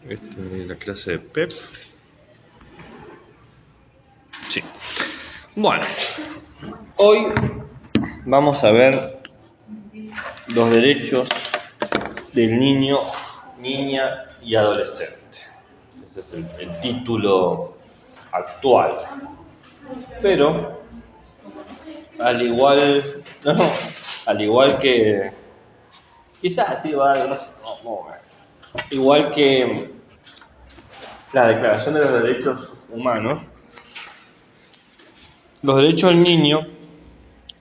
Esta es la clase de PEP. Sí. Bueno, hoy vamos a ver los derechos del niño, niña y adolescente. Ese es el título actual. Pero, al igual que, quizás sí va a haber, igual que la Declaración de los Derechos Humanos, los derechos del niño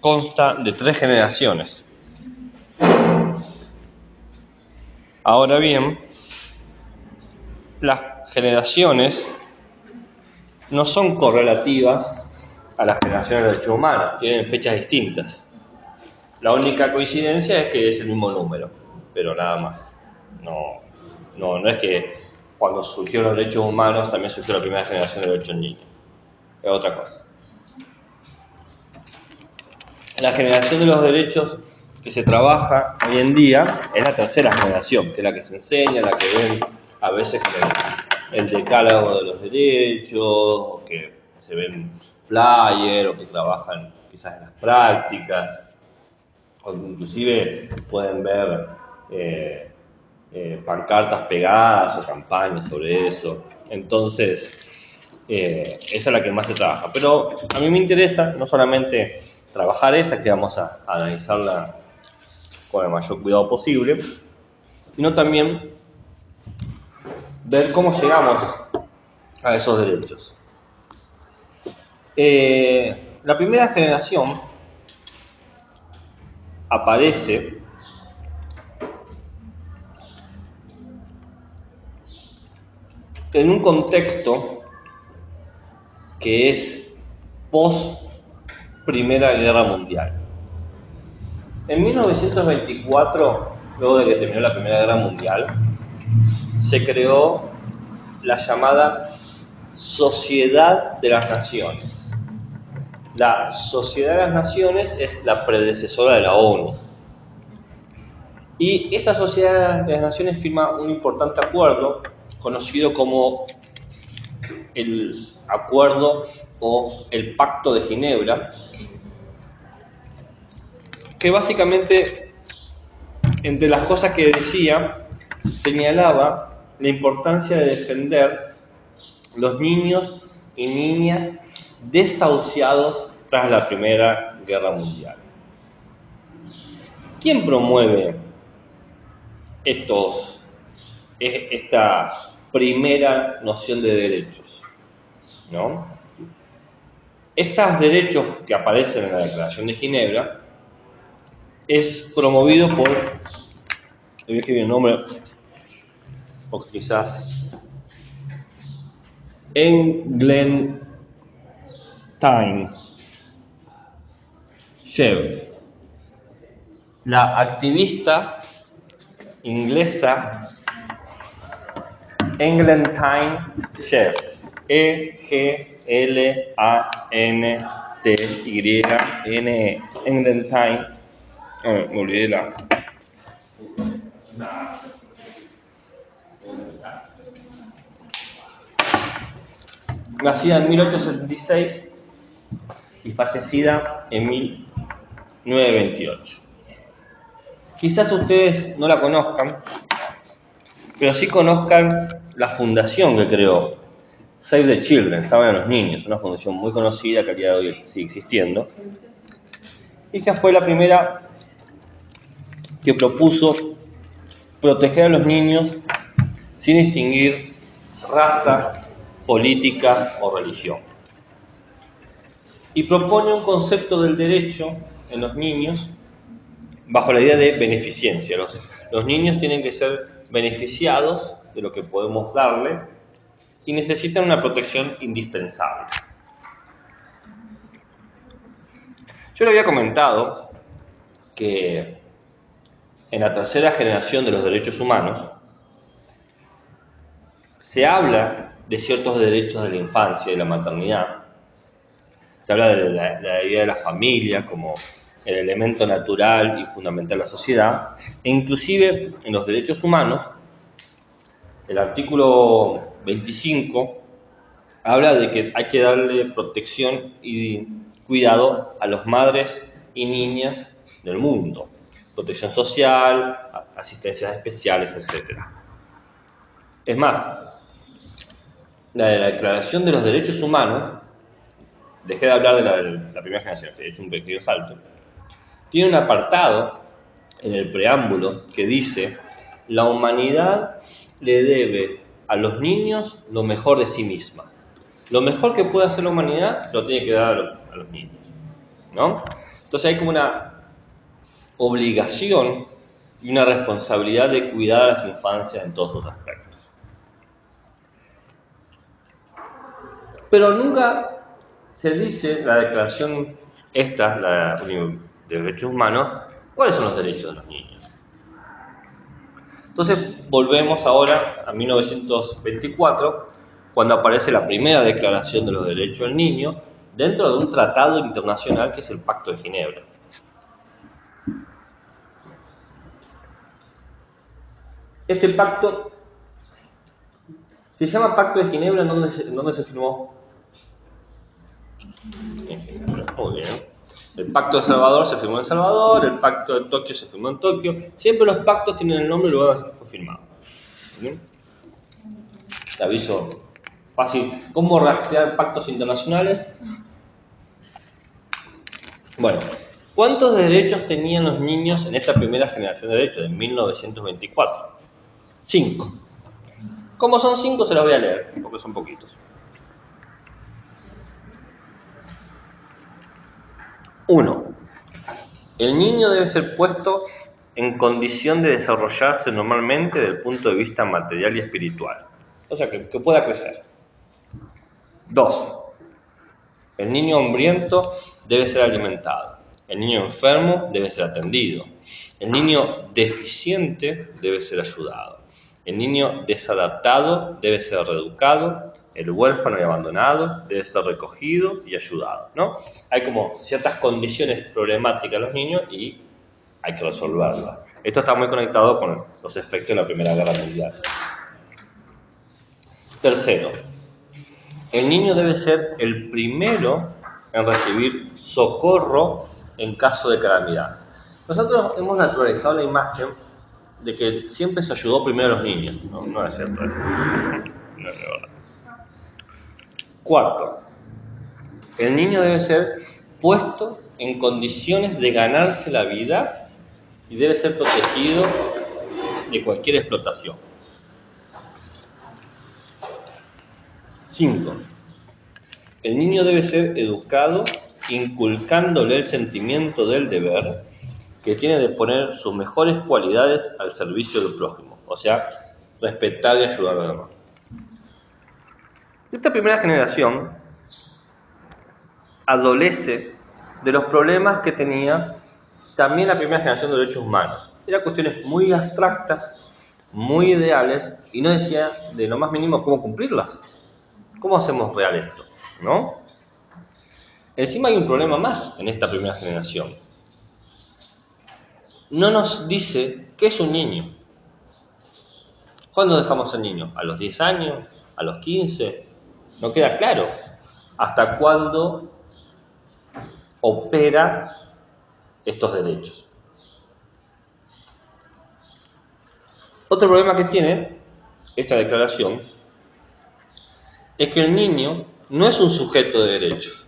consta de 3 generaciones. Ahora bien, las generaciones no son correlativas a las generaciones de derechos humanos, tienen fechas distintas. La única coincidencia es que es el mismo número, pero nada más. No es que cuando surgieron los derechos humanos también surgió la primera generación de derechos del niño. Es otra cosa. La generación de los derechos que se trabaja hoy en día es la tercera generación, que es la que se enseña, la que ven a veces el decálogo de los derechos, o que se ven flyers, o que trabajan quizás en las prácticas, o inclusive pueden ver pancartas pegadas o campañas sobre eso. Entonces, esa es la que más se trabaja. Pero a mí me interesa no solamente trabajar esa, que vamos a analizarla con el mayor cuidado posible, sino también ver cómo llegamos a esos derechos. La primera generación aparece en un contexto que es post Primera Guerra Mundial. En 1924, luego de que terminó la Primera Guerra Mundial, se creó la llamada Sociedad de las Naciones. La Sociedad de las Naciones es la predecesora de la ONU. Y esa Sociedad de las Naciones firma un importante acuerdo, conocido como el Acuerdo o el Pacto de Ginebra, que básicamente, entre las cosas que decía, señalaba la importancia de defender los niños y niñas desahuciados tras la Primera Guerra Mundial. ¿Quién promueve esta primera noción de derechos? ¿No? Estos derechos que aparecen en la Declaración de Ginebra es promovido por, le voy a escribir el nombre, porque quizás Eglantyne Sheve, la activista inglesa Eglantyne Sheve, Eglantyne, Eglantyne, me olvidé la nacida en 1876 y fallecida en 1928. Quizás ustedes no la conozcan, pero sí conozcan la fundación que creó, Save the Children, Salven a los Niños, una fundación muy conocida que a día de hoy sigue existiendo. Ella fue la primera que propuso proteger a los niños sin distinguir raza, política o religión. Y propone un concepto del derecho en los niños bajo la idea de beneficencia. Los niños tienen que ser beneficiados de lo que podemos darle y necesitan una protección indispensable. Yo le había comentado que en la tercera generación de los derechos humanos se habla de ciertos derechos de la infancia y de la maternidad. Se habla de la idea de la familia como el elemento natural y fundamental de la sociedad, e inclusive en los derechos humanos El artículo 25 habla de que hay que darle protección y cuidado a las madres y niñas del mundo. Protección social, asistencias especiales, etc. Es más, la Declaración de los Derechos Humanos, dejé de hablar de la primera generación, que he hecho un pequeño salto, tiene un apartado en el preámbulo que dice: la humanidad le debe a los niños lo mejor de sí misma. Lo mejor que puede hacer la humanidad lo tiene que dar a los niños, ¿no? Entonces hay como una obligación y una responsabilidad de cuidar a las infancias en todos sus aspectos. Pero nunca se dice, la declaración esta, la de derechos humanos, cuáles son los derechos de los niños. Entonces volvemos ahora a 1924, cuando aparece la primera declaración de los derechos del niño dentro de un tratado internacional que es el Pacto de Ginebra. Este pacto se llama Pacto de Ginebra. ¿En dónde se firmó? En Ginebra, muy bien. El Pacto de Salvador se firmó en Salvador, el Pacto de Tokio se firmó en Tokio. Siempre los pactos tienen el nombre y el lugar donde fue firmado. ¿Bien? Te aviso fácil. ¿Cómo rastrear pactos internacionales? Bueno, ¿cuántos derechos tenían los niños en esta primera generación de derechos de 1924? 5. Como son 5, se los voy a leer, porque son poquitos. 1. El niño debe ser puesto en condición de desarrollarse normalmente desde el punto de vista material y espiritual. O sea, que pueda crecer. 2. El niño hambriento debe ser alimentado. El niño enfermo debe ser atendido. El niño deficiente debe ser ayudado. El niño desadaptado debe ser reeducado. El huérfano y abandonado debe ser recogido y ayudado, ¿no? Hay como ciertas condiciones problemáticas en los niños y hay que resolverlas. Esto está muy conectado con los efectos de la Primera Guerra Mundial. 3. El niño debe ser el primero en recibir socorro en caso de calamidad. Nosotros hemos naturalizado la imagen de que siempre se ayudó primero a los niños. No es cierto. No es verdad. 4. El niño debe ser puesto en condiciones de ganarse la vida y debe ser protegido de cualquier explotación. 5. El niño debe ser educado inculcándole el sentimiento del deber que tiene de poner sus mejores cualidades al servicio del prójimo, o sea, respetar y ayudar a los demás. Esta primera generación adolece de los problemas que tenía también la primera generación de derechos humanos. Eran cuestiones muy abstractas, muy ideales, y no decía de lo más mínimo cómo cumplirlas. ¿Cómo hacemos real esto? ¿No? Encima hay un problema más en esta primera generación. No nos dice qué es un niño. ¿Cuándo dejamos al niño? ¿A los 10 años? ¿A los 15? No queda claro hasta cuándo opera estos derechos. Otro problema que tiene esta declaración es que el niño no es un sujeto de derechos.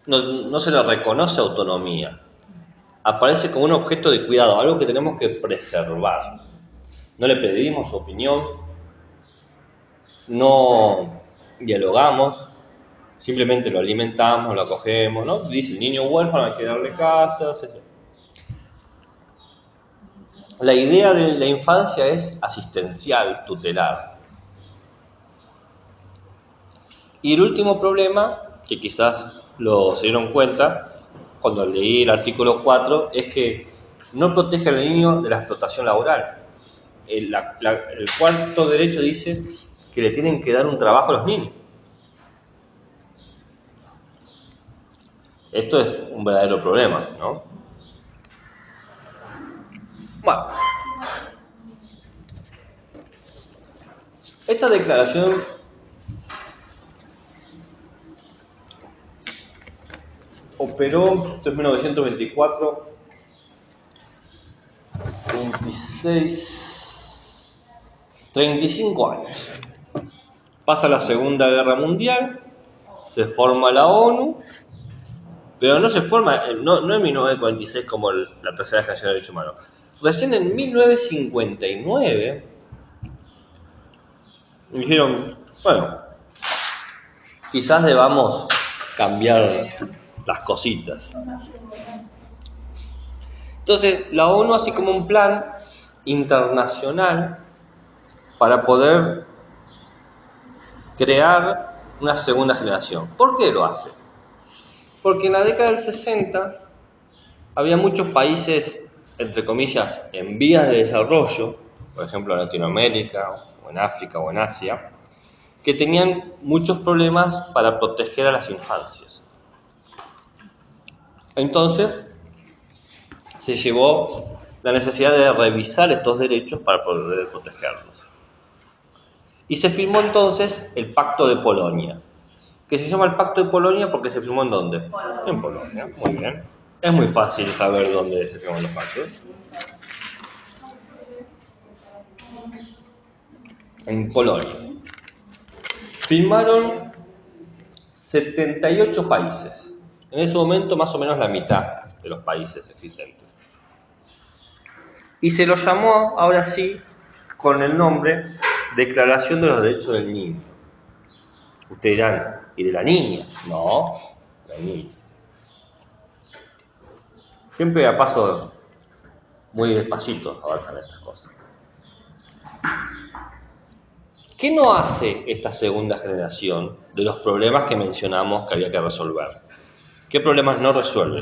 No se le reconoce autonomía. Aparece como un objeto de cuidado, algo que tenemos que preservar. No le pedimos su opinión, no dialogamos, simplemente lo alimentamos, lo acogemos, ¿no? Dice, el niño huérfano hay que darle casas, etc. La idea de la infancia es asistencial, tutelar. Y el último problema, que quizás se dieron cuenta cuando leí el artículo 4, es que no protege al niño de la explotación laboral. El cuarto derecho dice que le tienen que dar un trabajo a los niños. Esto es un verdadero problema, ¿no? Bueno. Esta declaración operó en 1924, 26, 35 años. Pasa la Segunda Guerra Mundial, se forma la ONU, pero no se forma, no en 1946 como la Tercera Generación de Derechos Humanos. Recién en 1959 dijeron, bueno, quizás debamos cambiar las cositas. Entonces, la ONU hace como un plan internacional para poder crear una segunda generación. ¿Por qué lo hace? Porque en la década del 60 había muchos países, entre comillas, en vías de desarrollo, por ejemplo en Latinoamérica, o en África, o en Asia, que tenían muchos problemas para proteger a las infancias. Entonces, se llevó la necesidad de revisar estos derechos para poder protegerlos. Y se firmó entonces el Pacto de Polonia, que se llama el Pacto de Polonia porque se firmó ¿en dónde? En Polonia, muy bien. Es muy fácil saber dónde se firman los pactos. En Polonia. Firmaron 78 países. En ese momento más o menos la mitad de los países existentes. Y se lo llamó, ahora sí, con el nombre Declaración de los Derechos del Niño. Ustedes dirán, ¿y de la niña? No, de la niña. Siempre a paso muy despacito avanzan estas cosas. ¿Qué no hace esta segunda generación de los problemas que mencionamos que había que resolver? ¿Qué problemas no resuelve?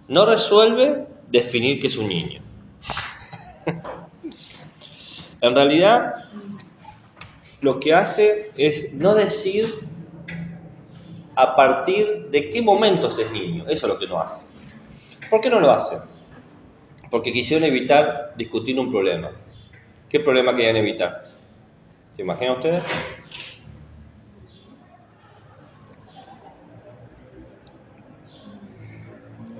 No resuelve definir qué es un niño. En realidad, lo que hace es no decir a partir de qué momento se es niño. Eso es lo que no hace. ¿Por qué no lo hace? Porque quisieron evitar discutir un problema. ¿Qué problema querían evitar? ¿Se imaginan ustedes?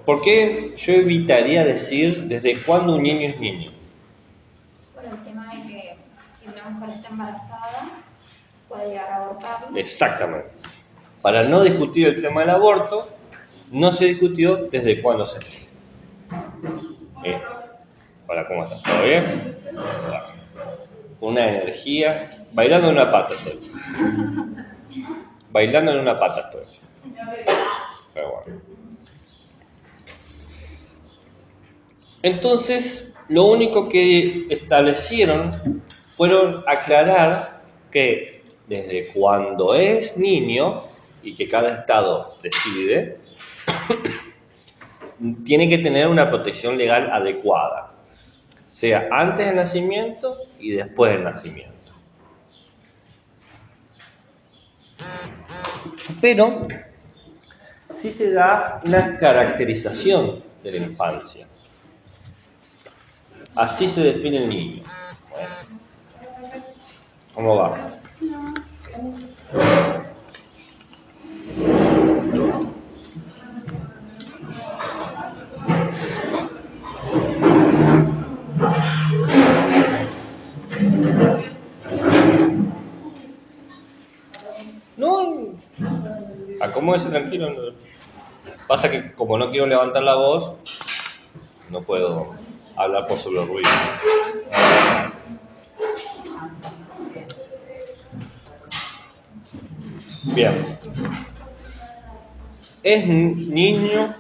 ¿Por qué yo evitaría decir desde cuándo un niño es niño? Por el tema de que si una mujer está embarazada, puede llegar a abortarlo. Exactamente. Para no discutir el tema del aborto, no se discutió desde cuándo se es niño. Hola, ¿cómo estás? ¿Todo bien? Una energía. Bailando en una pata estoy. Bailando en una pata estoy. Pero bueno. Entonces, lo único que establecieron fueron aclarar que desde cuando es niño, y que cada estado decide, tiene que tener una protección legal adecuada, sea antes del nacimiento y después del nacimiento. Pero sí se da una caracterización de la infancia. Así se define el niño. Bueno, ¿cómo va? No, acomódese tranquilo. Pasa que como no quiero levantar la voz, no puedo hablar por sobre el ruido. Bien. Es niño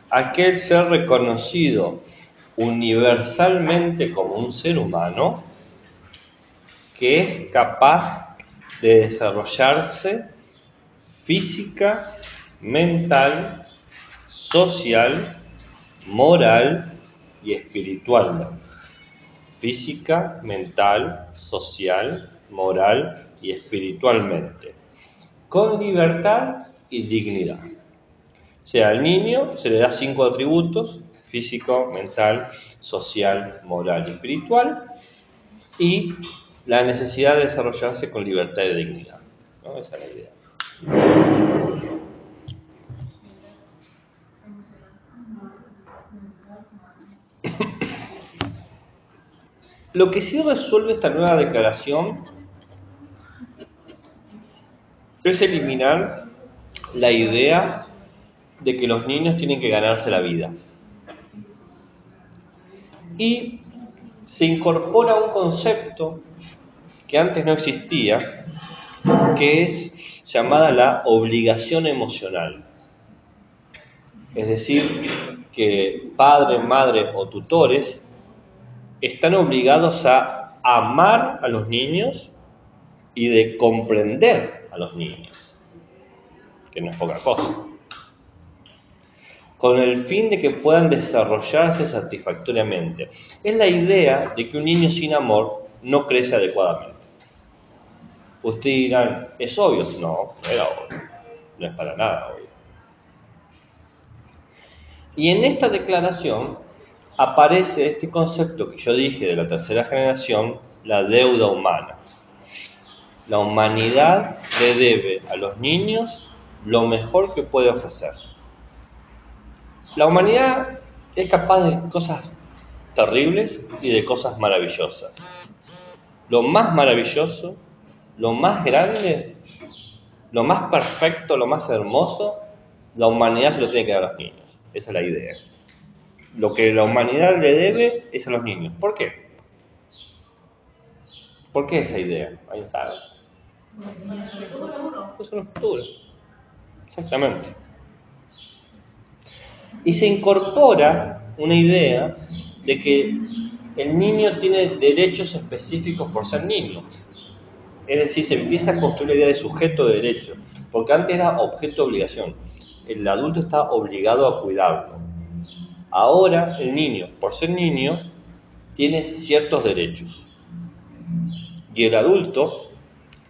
aquel ser reconocido universalmente como un ser humano que es capaz de desarrollarse física, mental, social, moral y espiritualmente. Física, mental, social, moral y espiritualmente. Con libertad y dignidad. O sea, al niño se le da 5 atributos: físico, mental, social, moral y espiritual. Y la necesidad de desarrollarse con libertad y dignidad, ¿no? Esa es la idea. Lo que sí resuelve esta nueva declaración es eliminar la idea de que los niños tienen que ganarse la vida. Y se incorpora un concepto que antes no existía, que es llamada la obligación emocional. Es decir, que padre, madre o tutores están obligados a amar a los niños y de comprender a los niños, que no es poca cosa, con el fin de que puedan desarrollarse satisfactoriamente. Es la idea de que un niño sin amor no crece adecuadamente. Ustedes dirán, ¿es obvio? No, no era obvio, no es para nada obvio. Y en esta declaración aparece este concepto que yo dije de la tercera generación, la deuda humana. La humanidad le debe a los niños lo mejor que puede ofrecer. La humanidad es capaz de cosas terribles y de cosas maravillosas. Lo más maravilloso, lo más grande, lo más perfecto, lo más hermoso, la humanidad se lo tiene que dar a los niños. Esa es la idea. Lo que la humanidad le debe es a los niños. ¿Por qué? ¿Por qué esa idea? ¿Alguien sabe? Es un futuro. Exactamente. Y se incorpora una idea de que el niño tiene derechos específicos por ser niño. Es decir, se empieza a construir la idea de sujeto de derecho, porque antes era objeto de obligación. El adulto está obligado a cuidarlo. Ahora el niño, por ser niño, tiene ciertos derechos. Y el adulto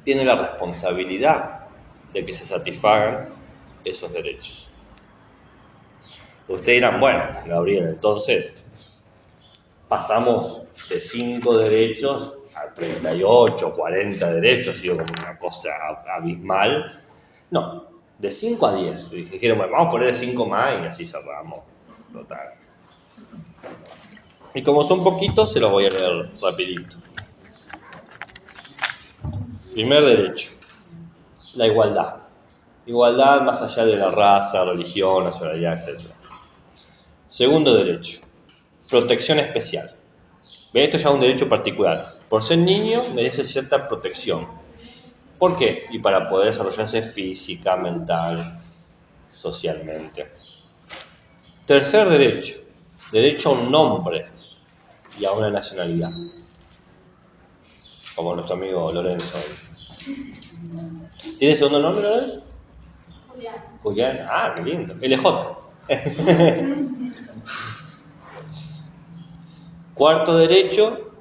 tiene la responsabilidad de que se satisfagan esos derechos. Ustedes dirán, bueno, Gabriel, entonces pasamos de 5 derechos a 38, 40 derechos, ha sido como una cosa abismal. No, de 5 a 10. Dijeron, bueno, vamos a poner 5 más y así cerramos. Total. Y como son poquitos, se los voy a leer rapidito. Primer derecho, la igualdad. Igualdad más allá de la raza, religión, nacionalidad, etc. Segundo derecho, protección especial. Esto ya es un derecho particular. Por ser niño merece cierta protección. ¿Por qué? Y para poder desarrollarse física, mental, socialmente. Tercer derecho, derecho a un nombre y a una nacionalidad. Como nuestro amigo Lorenzo. ¿Tiene segundo nombre, Lorenzo? Julián. Julián. Ah, qué lindo. LJ. Cuarto derecho,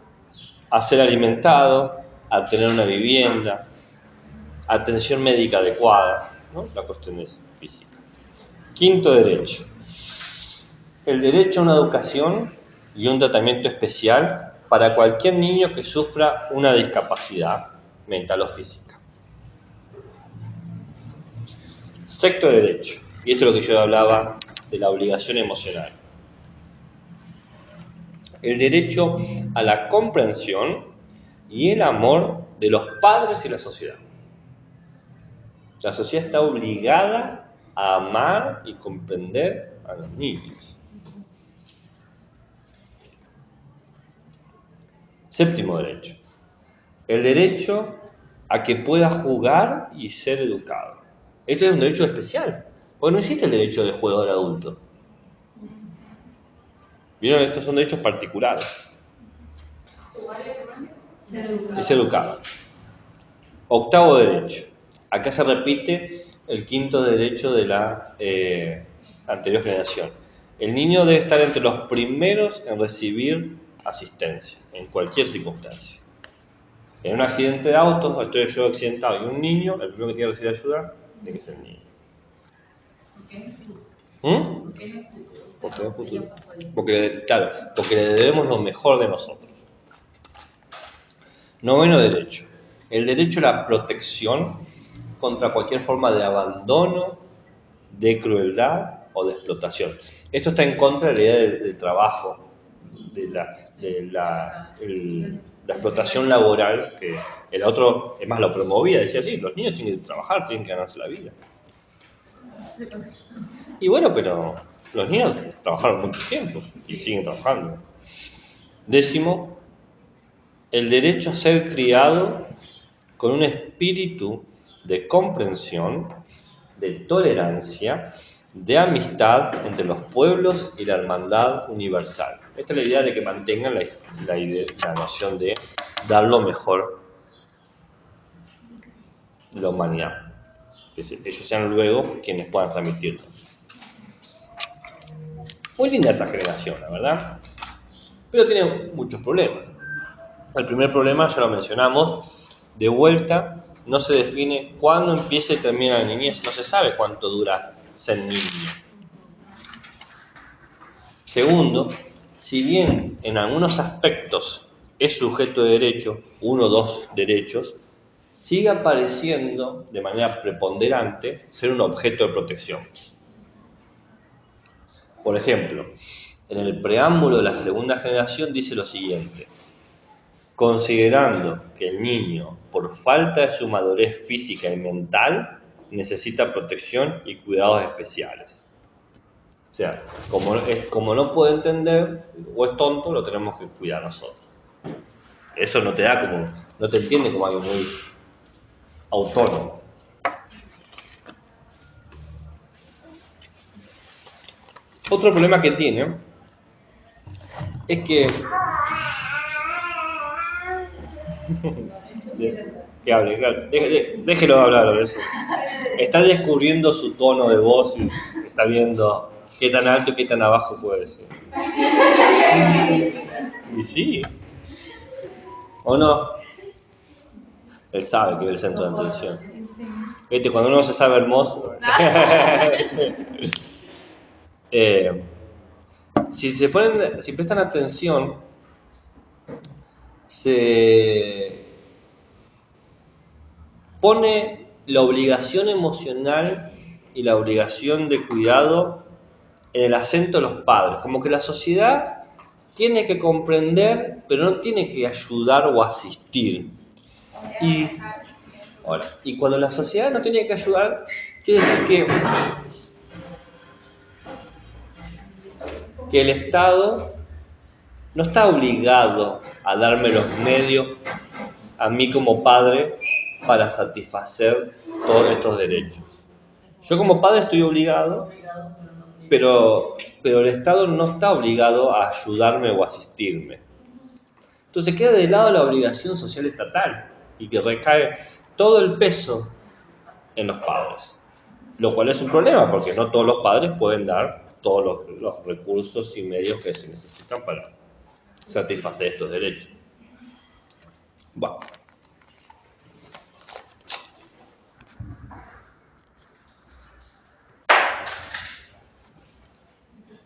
a ser alimentado, a tener una vivienda, atención médica adecuada, ¿no? La cuestión es física. Quinto derecho, el derecho a una educación y un tratamiento especial para cualquier niño que sufra una discapacidad mental o física. Sexto derecho, y esto es lo que yo hablaba de la obligación emocional. El derecho a la comprensión y el amor de los padres y la sociedad. La sociedad está obligada a amar y comprender a los niños. Séptimo derecho. El derecho a que pueda jugar y ser educado. Este es un derecho especial, porque no existe el derecho de jugador adulto. ¿Vieron? Estos son derechos particulares. Y ser educado. Octavo derecho. Acá se repite el quinto derecho de la anterior generación. El niño debe estar entre los primeros en recibir asistencia, en cualquier circunstancia. En un accidente de auto, estoy yo accidentado y un niño, el primero que tiene que recibir ayuda tiene que ser el niño. Porque es el futuro. Porque le debemos lo mejor de nosotros. Noveno derecho. El derecho a la protección contra cualquier forma de abandono, de crueldad o de explotación. Esto está en contra de la idea del trabajo, de la explotación laboral, que el otro, es más, lo promovía, decía, sí, los niños tienen que trabajar, tienen que ganarse la vida. Y bueno, pero los niños trabajaron mucho tiempo y siguen trabajando. Décimo, el derecho a ser criado con un espíritu de comprensión, de tolerancia, de amistad entre los pueblos y la hermandad universal. Esta es la idea de que mantengan la noción de dar lo mejor de la humanidad. Que ellos sean luego quienes puedan transmitirlo. Muy linda esta generación, la verdad, pero tiene muchos problemas. El primer problema, ya lo mencionamos, de vuelta, no se define cuándo empieza y termina la niñez, no se sabe cuánto dura ser niño. Segundo, si bien en algunos aspectos es sujeto de derecho, uno o dos derechos, sigue apareciendo de manera preponderante ser un objeto de protección. Por ejemplo, en el preámbulo de la segunda generación dice lo siguiente: considerando que el niño, por falta de su madurez física y mental, necesita protección y cuidados especiales. O sea, como no puede entender o es tonto, lo tenemos que cuidar nosotros. Eso no te entiende como algo muy autónomo. Otro problema que tiene es que que hable, déjelo hablar. Está descubriendo su tono de voz y está viendo qué tan alto y qué tan abajo puede ser. Y sí. ¿O no? Él sabe que es el centro de atención. ¿Viste? Cuando uno se sabe hermoso. Si prestan atención, se pone la obligación emocional y la obligación de cuidado en el acento de los padres, como que la sociedad tiene que comprender, pero no tiene que ayudar o asistir. Y cuando la sociedad no tiene que ayudar, quiere decir que el Estado no está obligado a darme los medios a mí como padre para satisfacer todos estos derechos. Yo como padre estoy obligado, pero el Estado no está obligado a ayudarme o asistirme. Entonces queda de lado la obligación social estatal y que recae todo el peso en los padres. Lo cual es un problema porque no todos los padres pueden dar todos los recursos y medios que se necesitan para satisfacer estos derechos. Bueno.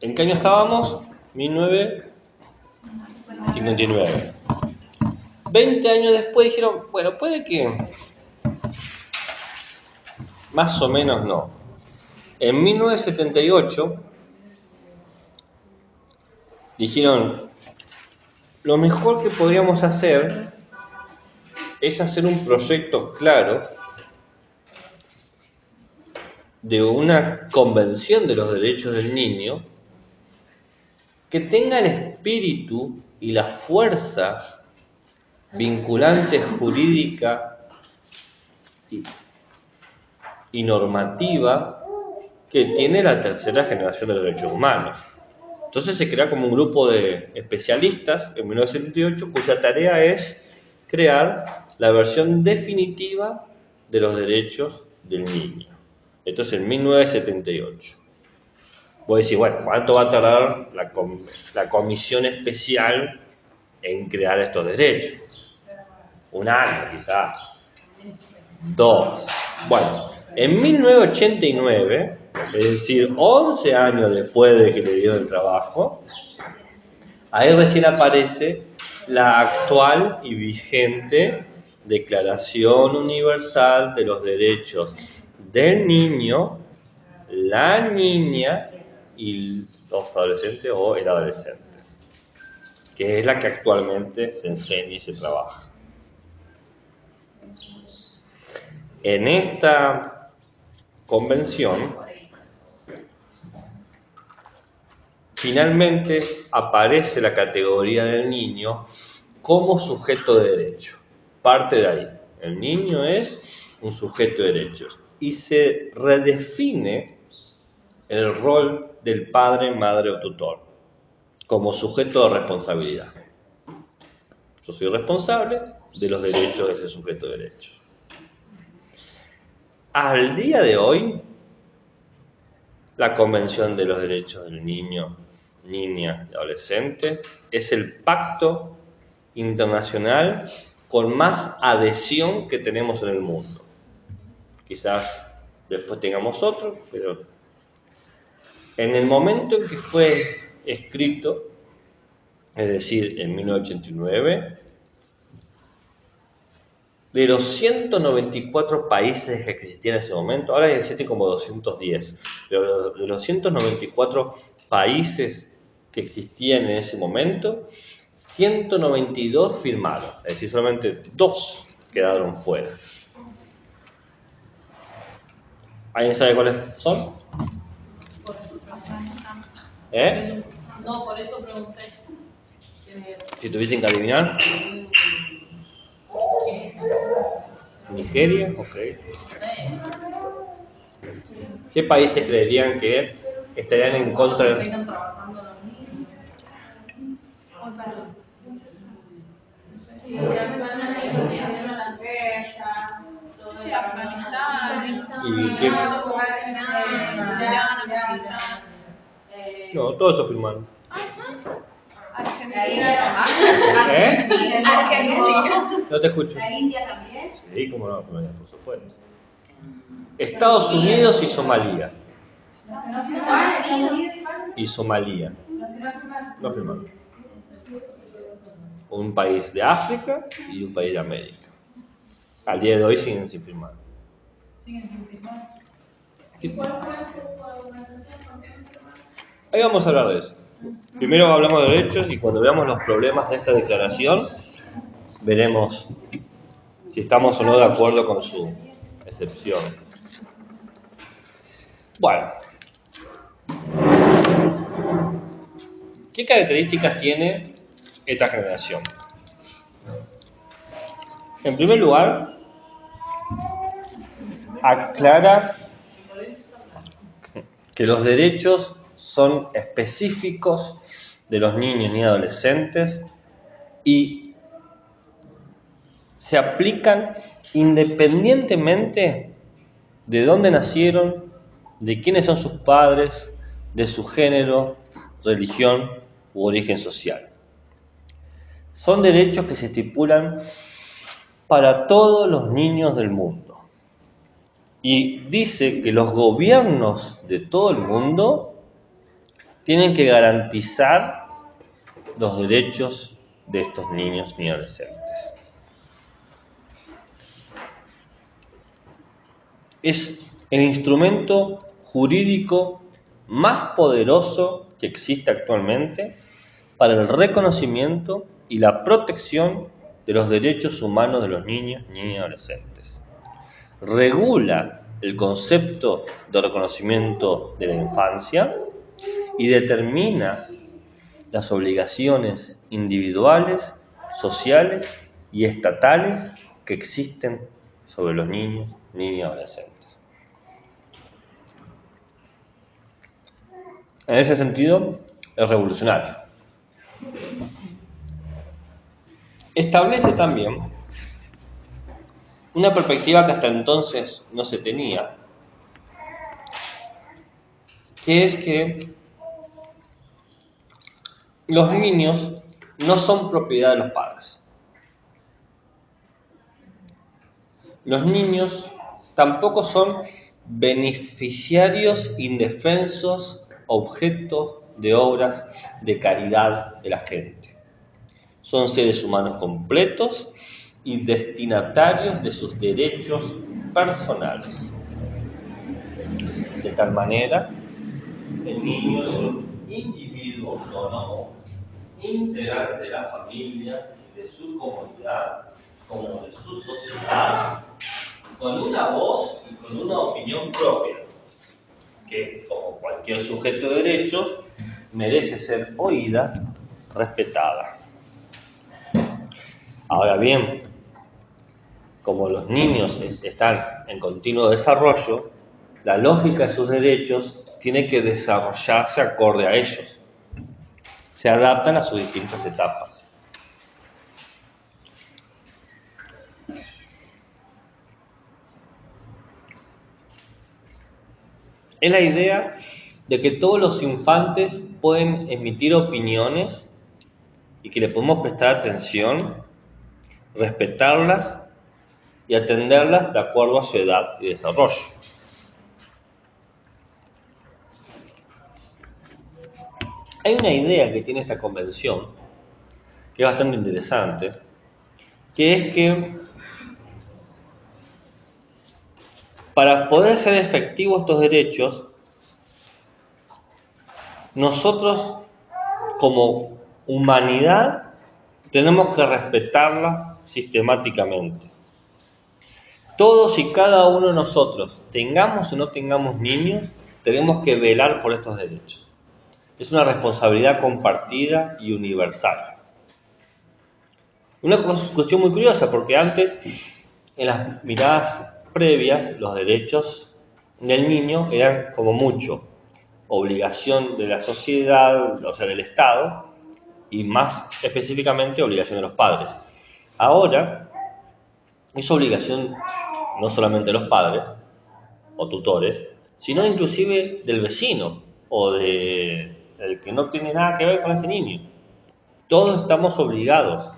¿En qué año estábamos? 1959. 20 años después dijeron, bueno, puede que más o menos no. En 1978 dijeron, lo mejor que podríamos hacer es hacer un proyecto claro de una convención de los derechos del niño que tenga el espíritu y la fuerza vinculante jurídica y normativa que tiene la tercera generación de los derechos humanos. Entonces se crea como un grupo de especialistas en 1978 cuya tarea es crear la versión definitiva de los derechos del niño. Esto es en 1978. Voy a decir, bueno, ¿cuánto va a tardar la comisión especial en crear estos derechos? 1 año, quizás. 2. Bueno, en 1989, es decir, 11 años después de que le dieron el trabajo, ahí recién aparece la actual y vigente Declaración Universal de los Derechos del Niño, la niña y los adolescentes o el adolescente, que es la que actualmente se enseña y se trabaja. En esta convención, finalmente aparece la categoría del niño como sujeto de derecho. Parte de ahí. El niño es un sujeto de derechos. Y se redefine el rol del padre, madre o tutor como sujeto de responsabilidad. Yo soy responsable de los derechos de ese sujeto de derechos. Al día de hoy, la Convención de los Derechos del Niño, Niña y Adolescente es el pacto internacional con más adhesión que tenemos en el mundo. Quizás después tengamos otro, pero en el momento en que fue escrito, es decir, en 1989, de los 194 países que existían en ese momento, ahora existen como 210, pero de los 194 países que existían en ese momento, 192 firmaron, es decir, solamente 2 quedaron fuera. ¿Alguien sabe cuáles son? No, por eso pregunté. Si tuviesen que adivinar. Nigeria, ok. ¿Qué países creerían que estarían en contra de... Vengan trabajando los niños. ¿Y qué? No, todos eso firmaron. ¿Eh? No te escucho. ¿La India también? Sí, cómo no, por supuesto. Estados Unidos y Somalia. Y Somalia. No firmaron. Un país de África y un país de América. Al día de hoy siguen sin firmar. Siguen sin firmar. ¿Cuál fue su argumentación? ¿Por qué no firmaron? Ahí vamos a hablar de eso. Primero hablamos de derechos y cuando veamos los problemas de esta declaración, veremos si estamos o no de acuerdo con su excepción. Bueno, ¿qué características tiene esta generación? En primer lugar, aclara que los derechos son específicos de los niños y adolescentes y se aplican independientemente de dónde nacieron, de quiénes son sus padres, de su género, religión u origen social. Son derechos que se estipulan para todos los niños del mundo. Y dice que los gobiernos de todo el mundo tienen que garantizar los derechos de estos niños y adolescentes. Es el instrumento jurídico más poderoso que existe actualmente para el reconocimiento y la protección de los derechos humanos de los niños, niñas y adolescentes. Regula el concepto de reconocimiento de la infancia y determina las obligaciones individuales, sociales y estatales que existen sobre los niños, niñas y adolescentes. En ese sentido, es revolucionario. Establece también una perspectiva que hasta entonces no se tenía, que es que los niños no son propiedad de los padres. Los niños tampoco son beneficiarios indefensos, objetos de obras de caridad de la gente. Son seres humanos completos y destinatarios de sus derechos personales. De tal manera, el niño es un individuo autónomo, integrante de la familia, de su comunidad, como de su sociedad, con una voz y con una opinión propia, que, como cualquier sujeto de derecho, merece ser oída, respetada. Ahora bien, como los niños están en continuo desarrollo, la lógica de sus derechos tiene que desarrollarse acorde a ellos. Se adaptan a sus distintas etapas. Es la idea de que todos los infantes pueden emitir opiniones y que le podemos prestar atención, respetarlas y atenderlas de acuerdo a su edad y desarrollo. Hay una idea que tiene esta convención que es bastante interesante, que es que para poder ser efectivos estos derechos, nosotros como humanidad tenemos que respetarlas sistemáticamente. Todos y cada uno de nosotros, tengamos o no tengamos niños, tenemos que velar por estos derechos. Es una responsabilidad compartida y universal. Una cuestión muy curiosa, porque antes, en las miradas previas, los derechos del niño eran como mucho obligación de la sociedad, o sea, del Estado, y más específicamente obligación de los padres. Ahora, es obligación no solamente de los padres o tutores, sino inclusive del vecino o del que no tiene nada que ver con ese niño. Todos estamos obligados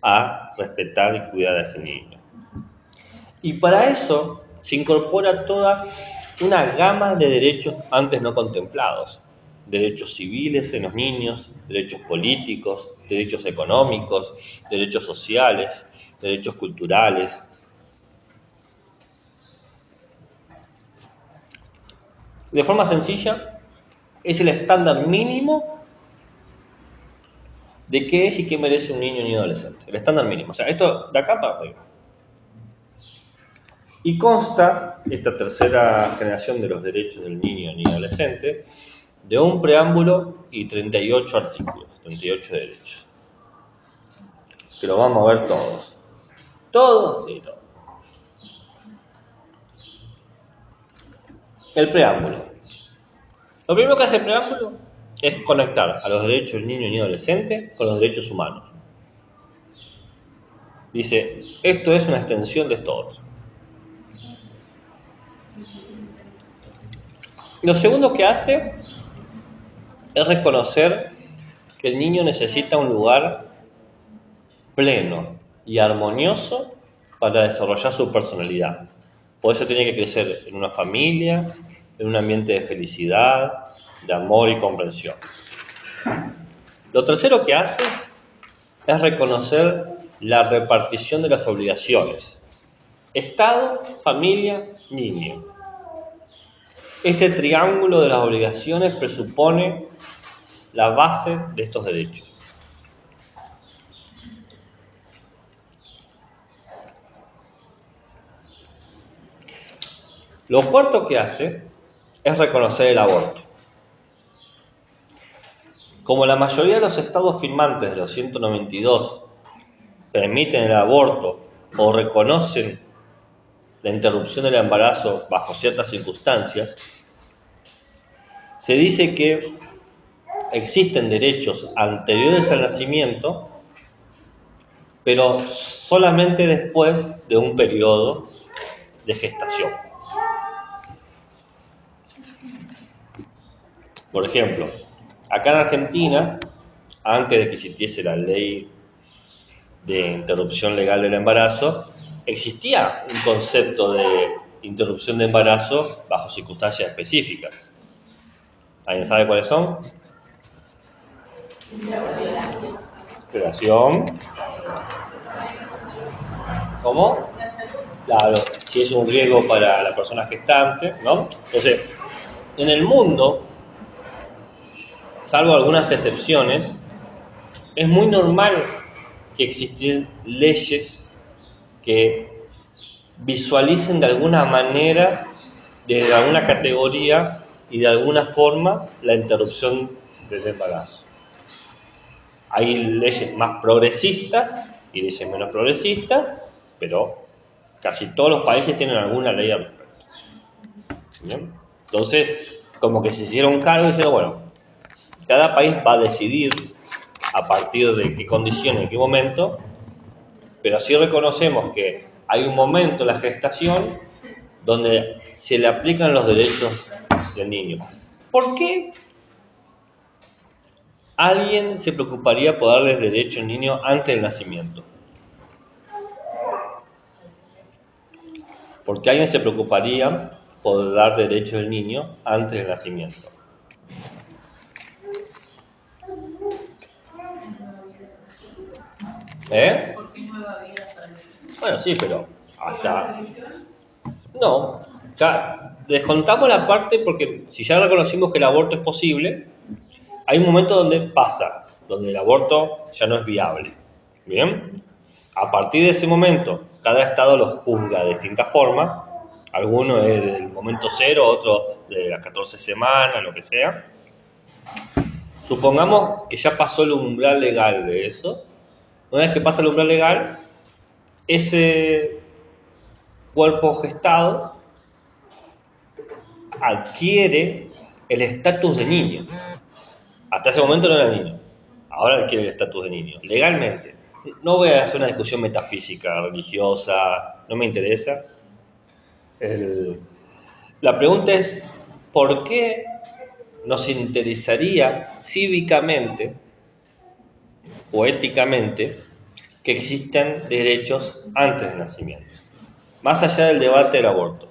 a respetar y cuidar a ese niño. Y para eso se incorpora toda una gama de derechos antes no contemplados. Derechos civiles en los niños, derechos políticos, derechos económicos, derechos sociales, derechos culturales. De forma sencilla, es el estándar mínimo de qué es y qué merece un niño y un adolescente. El estándar mínimo. O sea, esto de acá para arriba. Y consta, esta tercera generación de los derechos del niño y adolescente, de un preámbulo y 38 artículos, 38 derechos. Que lo vamos a ver todos. Todos y todos. El preámbulo. Lo primero que hace el preámbulo es conectar a los derechos del niño y adolescente con los derechos humanos. Dice, esto es una extensión de esto otro. Lo segundo que hace es reconocer que el niño necesita un lugar pleno y armonioso para desarrollar su personalidad. Por eso tiene que crecer en una familia, en un ambiente de felicidad, de amor y comprensión. Lo tercero que hace es reconocer la repartición de las obligaciones. Estado, familia, niño. Este triángulo de las obligaciones presupone la base de estos derechos. Lo cuarto que hace es reconocer el aborto. Como la mayoría de los estados firmantes de los 192 permiten el aborto o reconocen la interrupción del embarazo bajo ciertas circunstancias, se dice que existen derechos anteriores al nacimiento, pero solamente después de un periodo de gestación. Por ejemplo, acá en Argentina, antes de que existiese la ley de interrupción legal del embarazo, existía un concepto de interrupción de embarazo bajo circunstancias específicas. ¿Alguien sabe cuáles son? Relación. ¿Cómo? Claro, si es un riesgo para la persona gestante, ¿no? Entonces, en el mundo, salvo algunas excepciones, es muy normal que existen leyes que visualicen de alguna manera, de alguna categoría y de alguna forma, la interrupción del embarazo. Hay leyes más progresistas y leyes menos progresistas, pero casi todos los países tienen alguna ley al respecto. ¿Bien? Entonces, como que se hicieron cargo y dijeron, bueno, cada país va a decidir a partir de qué condiciones, en qué momento, pero sí reconocemos que hay un momento en la gestación donde se le aplican los derechos del niño. ¿Por qué alguien se preocuparía por darle derecho al niño antes del nacimiento? ¿Por qué alguien se preocuparía por dar derecho al niño antes del nacimiento? Porque nueva vida para el niño. Bueno, sí, pero hasta... No, ya descontamos la parte porque si ya reconocimos que el aborto es posible, hay un momento donde pasa, donde el aborto ya no es viable. ¿Bien? A partir de ese momento, cada estado lo juzga de distinta forma. Algunos es del momento cero, otro de las 14 semanas, lo que sea. Supongamos que ya pasó el umbral legal de eso. Una vez que pasa el umbral legal, ese cuerpo gestado adquiere el estatus de niño. Hasta ese momento no era niño, ahora adquiere el estatus de niño, legalmente. No voy a hacer una discusión metafísica, religiosa, no me interesa. La pregunta es, ¿por qué nos interesaría cívicamente o éticamente que existan derechos antes del nacimiento? Más allá del debate del aborto.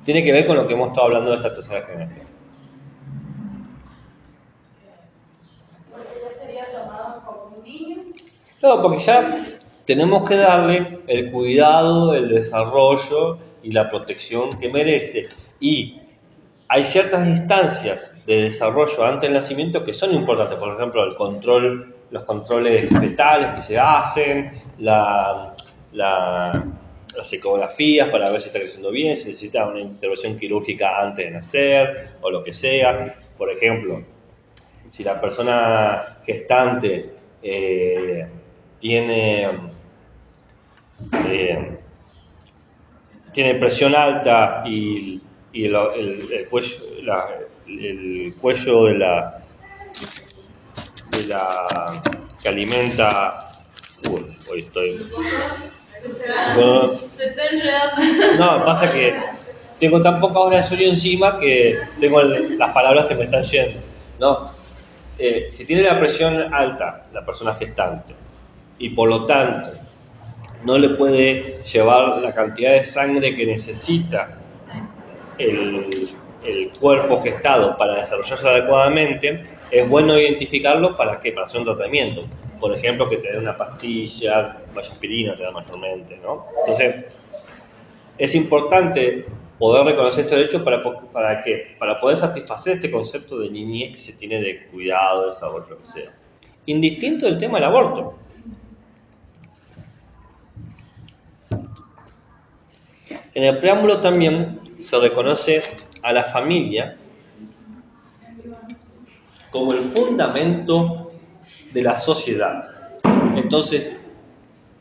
Tiene que ver con lo que hemos estado hablando de esta tercera generación. Porque ya sería tomado como un niño. Claro, porque ya tenemos que darle el cuidado, el desarrollo y la protección que merece. Y hay ciertas instancias de desarrollo antes del nacimiento que son importantes. Por ejemplo, el control, los controles fetales que se hacen, las ecografías para ver si está creciendo bien, si necesita una intervención quirúrgica antes de nacer o lo que sea. Por ejemplo, si la persona gestante tiene presión alta y el cuello de la que alimenta... hoy estoy... Se está enredando. No, pasa que tengo tan pocas horas de sueño encima que las palabras se me están yendo. No, si tiene la presión alta la persona gestante y por lo tanto no le puede llevar la cantidad de sangre que necesita el cuerpo gestado para desarrollarse adecuadamente, es bueno identificarlo para ¿qué? Para hacer un tratamiento. Por ejemplo, que te dé una pastilla, aspirina te da mayormente, ¿no? Entonces, es importante poder reconocer estos derechos para ¿qué? Para poder satisfacer este concepto de niñez que se tiene de cuidado, desarrollo, lo que sea. Indistinto del tema del aborto. En el preámbulo también se reconoce a la familia como el fundamento de la sociedad. Entonces,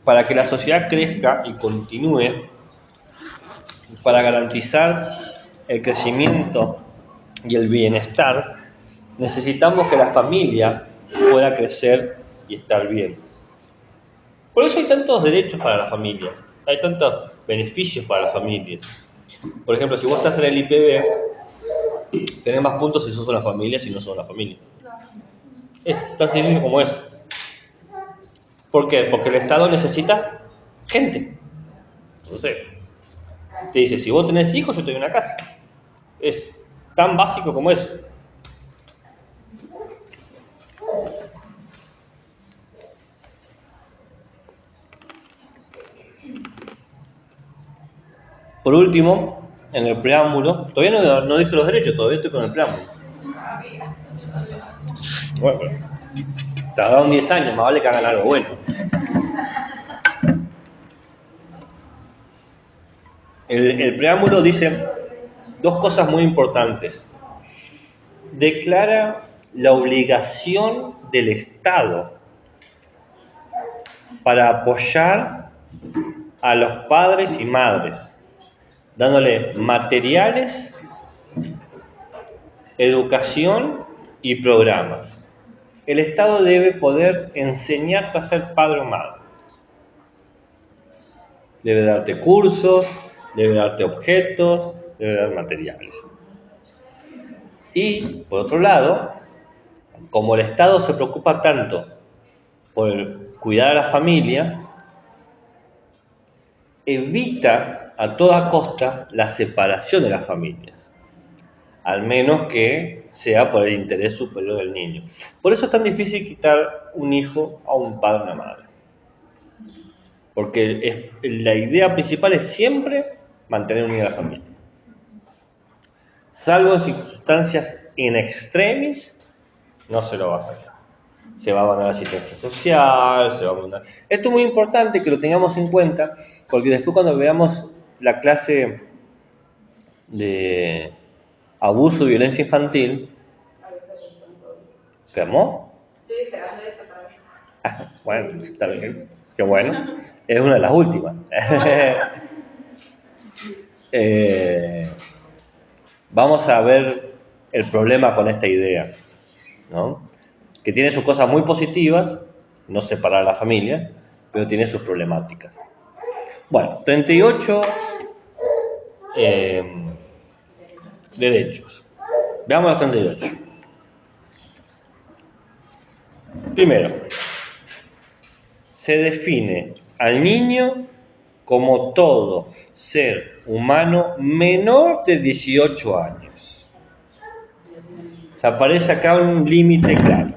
para que la sociedad crezca y continúe, para garantizar el crecimiento y el bienestar, necesitamos que la familia pueda crecer y estar bien. Por eso hay tantos derechos para las familias, hay tantos beneficios para las familias. Por ejemplo, si vos estás en el IPB, tenés más puntos si sos una familia, si no sos una familia. Es tan sencillo como eso. ¿Por qué? Porque el Estado necesita gente. Entonces, te dice, si vos tenés hijos, yo te doy una casa. Es tan básico como eso. Por último, en el preámbulo, todavía no dije los derechos, todavía estoy con el preámbulo. Bueno, pero tardaron 10 años, más vale que hagan algo bueno. El preámbulo dice dos cosas muy importantes. Declara la obligación del Estado para apoyar a los padres y madres, dándole materiales, educación y programas. El Estado debe poder enseñarte a ser padre o madre. Debe darte cursos, debe darte objetos, debe dar materiales. Y, por otro lado, como el Estado se preocupa tanto por cuidar a la familia, evita a toda costa la separación de las familias, al menos que sea por el interés superior del niño. Por eso es tan difícil quitar un hijo a un padre o una madre, porque la idea principal es siempre mantener unida a la familia. Salvo en circunstancias in extremis, no se lo va a sacar. Se va a mandar asistencia social, se va a mandar... Esto es muy importante que lo tengamos en cuenta, porque después cuando veamos la clase de abuso y violencia infantil, ¿cómo? Bueno, está bien, qué bueno. Es una de las últimas. Vamos a ver el problema con esta idea, ¿no? Que tiene sus cosas muy positivas, no separar a la familia, pero tiene sus problemáticas. Bueno, 38 derechos. Veamos los 38. Primero, se define al niño como todo ser humano menor de 18 años. Se aparece acá un límite claro.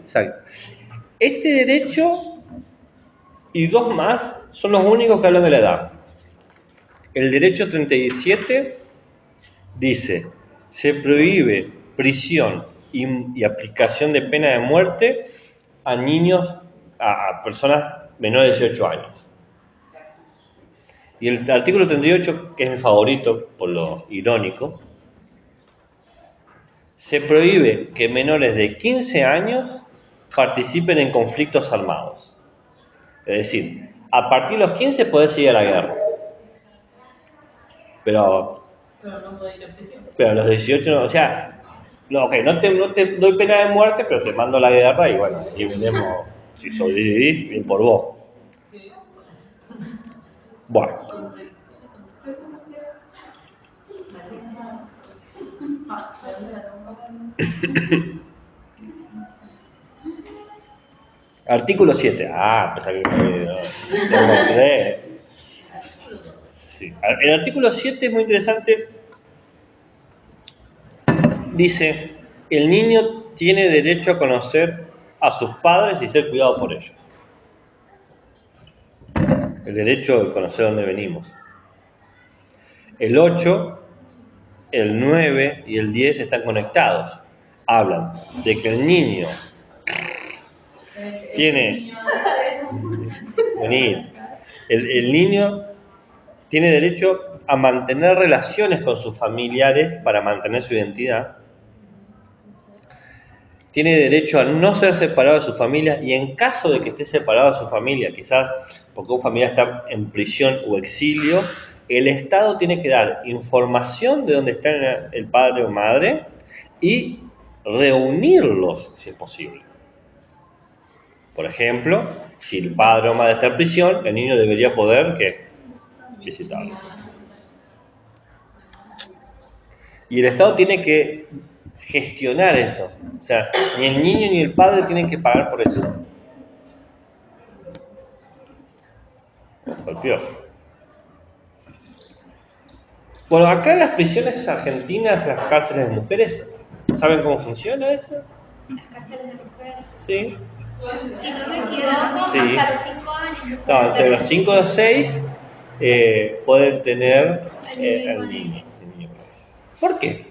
Exacto. Este derecho y dos más son los únicos que hablan de la edad. El derecho 37 dice: se prohíbe prisión y aplicación de pena de muerte a niños, a personas menores de 18 años. Y el artículo 38, que es mi favorito por lo irónico, se prohíbe que menores de 15 años participen en conflictos armados. Es decir, a partir de los 15 podés ir a la guerra. Pero no puede ir a prisión. Pero a los 18 no, o sea, no te doy pena de muerte, pero te mando a la guerra y bueno, y veremos si sobrevivís, bien por vos. Bueno. Artículo 7. Pensaba que tengo 3. Sí. El artículo 7 es muy interesante. Dice: el niño tiene derecho a conocer a sus padres y ser cuidado por ellos. El derecho de conocer dónde venimos. El 8, el 9 y el 10 están conectados. Hablan de que el niño tiene... El niño tiene derecho a mantener relaciones con sus familiares para mantener su identidad. Tiene derecho a no ser separado de su familia, y en caso de que esté separado de su familia, quizás porque un familiar está en prisión o exilio, el Estado tiene que dar información de dónde está el padre o madre y reunirlos si es posible. Por ejemplo, si el padre o madre está en prisión, el niño debería poder visitarlo. Y el Estado tiene que gestionar eso. O sea, ni el niño ni el padre tienen que pagar por eso. Golpeó. Bueno, acá en las prisiones argentinas, las cárceles de mujeres, ¿saben cómo funciona eso? Las cárceles de mujeres. Sí. Si no me equivoco, Sí. hasta los 5 años. No, entre los 5 y los 6 pueden tener Al niño y al con niño. ellos. ¿Por qué?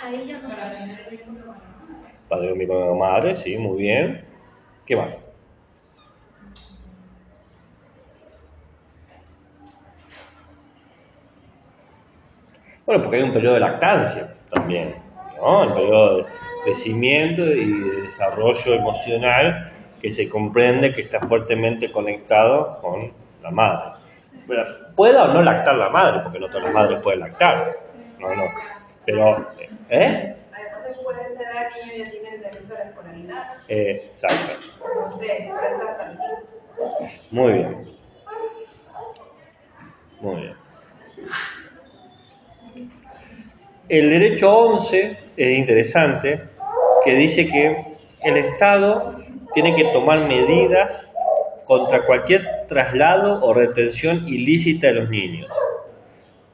Ahí yo no sé. Padre único de la madre, sí, muy bien. ¿Qué más? Bueno, porque hay un periodo de lactancia también, ¿no? El periodo de crecimiento y de desarrollo emocional que se comprende que está fuertemente conectado con la madre. Pero, pueda o no lactar la madre, porque no todas las madres pueden lactar. No. Pero, ¿eh? Además, después de esa edad, el niño ya tiene derecho a la escolaridad. Exacto. No sé, por eso hasta los 5. Muy bien. Muy bien. El derecho 11 es interesante, que dice que el Estado tiene que tomar medidas contra cualquier traslado o retención ilícita de los niños.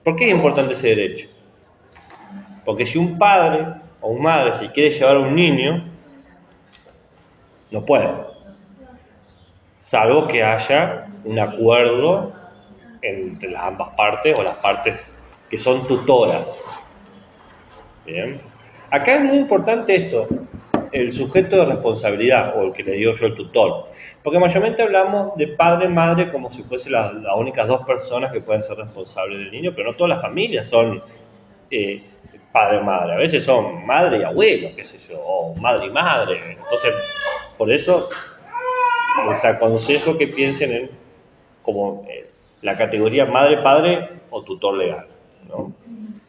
¿Por qué es importante ese derecho? Porque si un padre o una madre se quiere llevar a un niño, no puede, salvo que haya un acuerdo entre las ambas partes o las partes que son tutoras. Bien. Acá es muy importante esto, el sujeto de responsabilidad, o el que le digo yo el tutor, porque mayormente hablamos de padre y madre como si fuesen las únicas dos personas que pueden ser responsables del niño, pero no todas las familias son padre y madre, a veces son madre y abuelo, qué sé yo, o madre y madre. Entonces, por eso les aconsejo que piensen en como la categoría madre-padre o tutor legal, ¿no?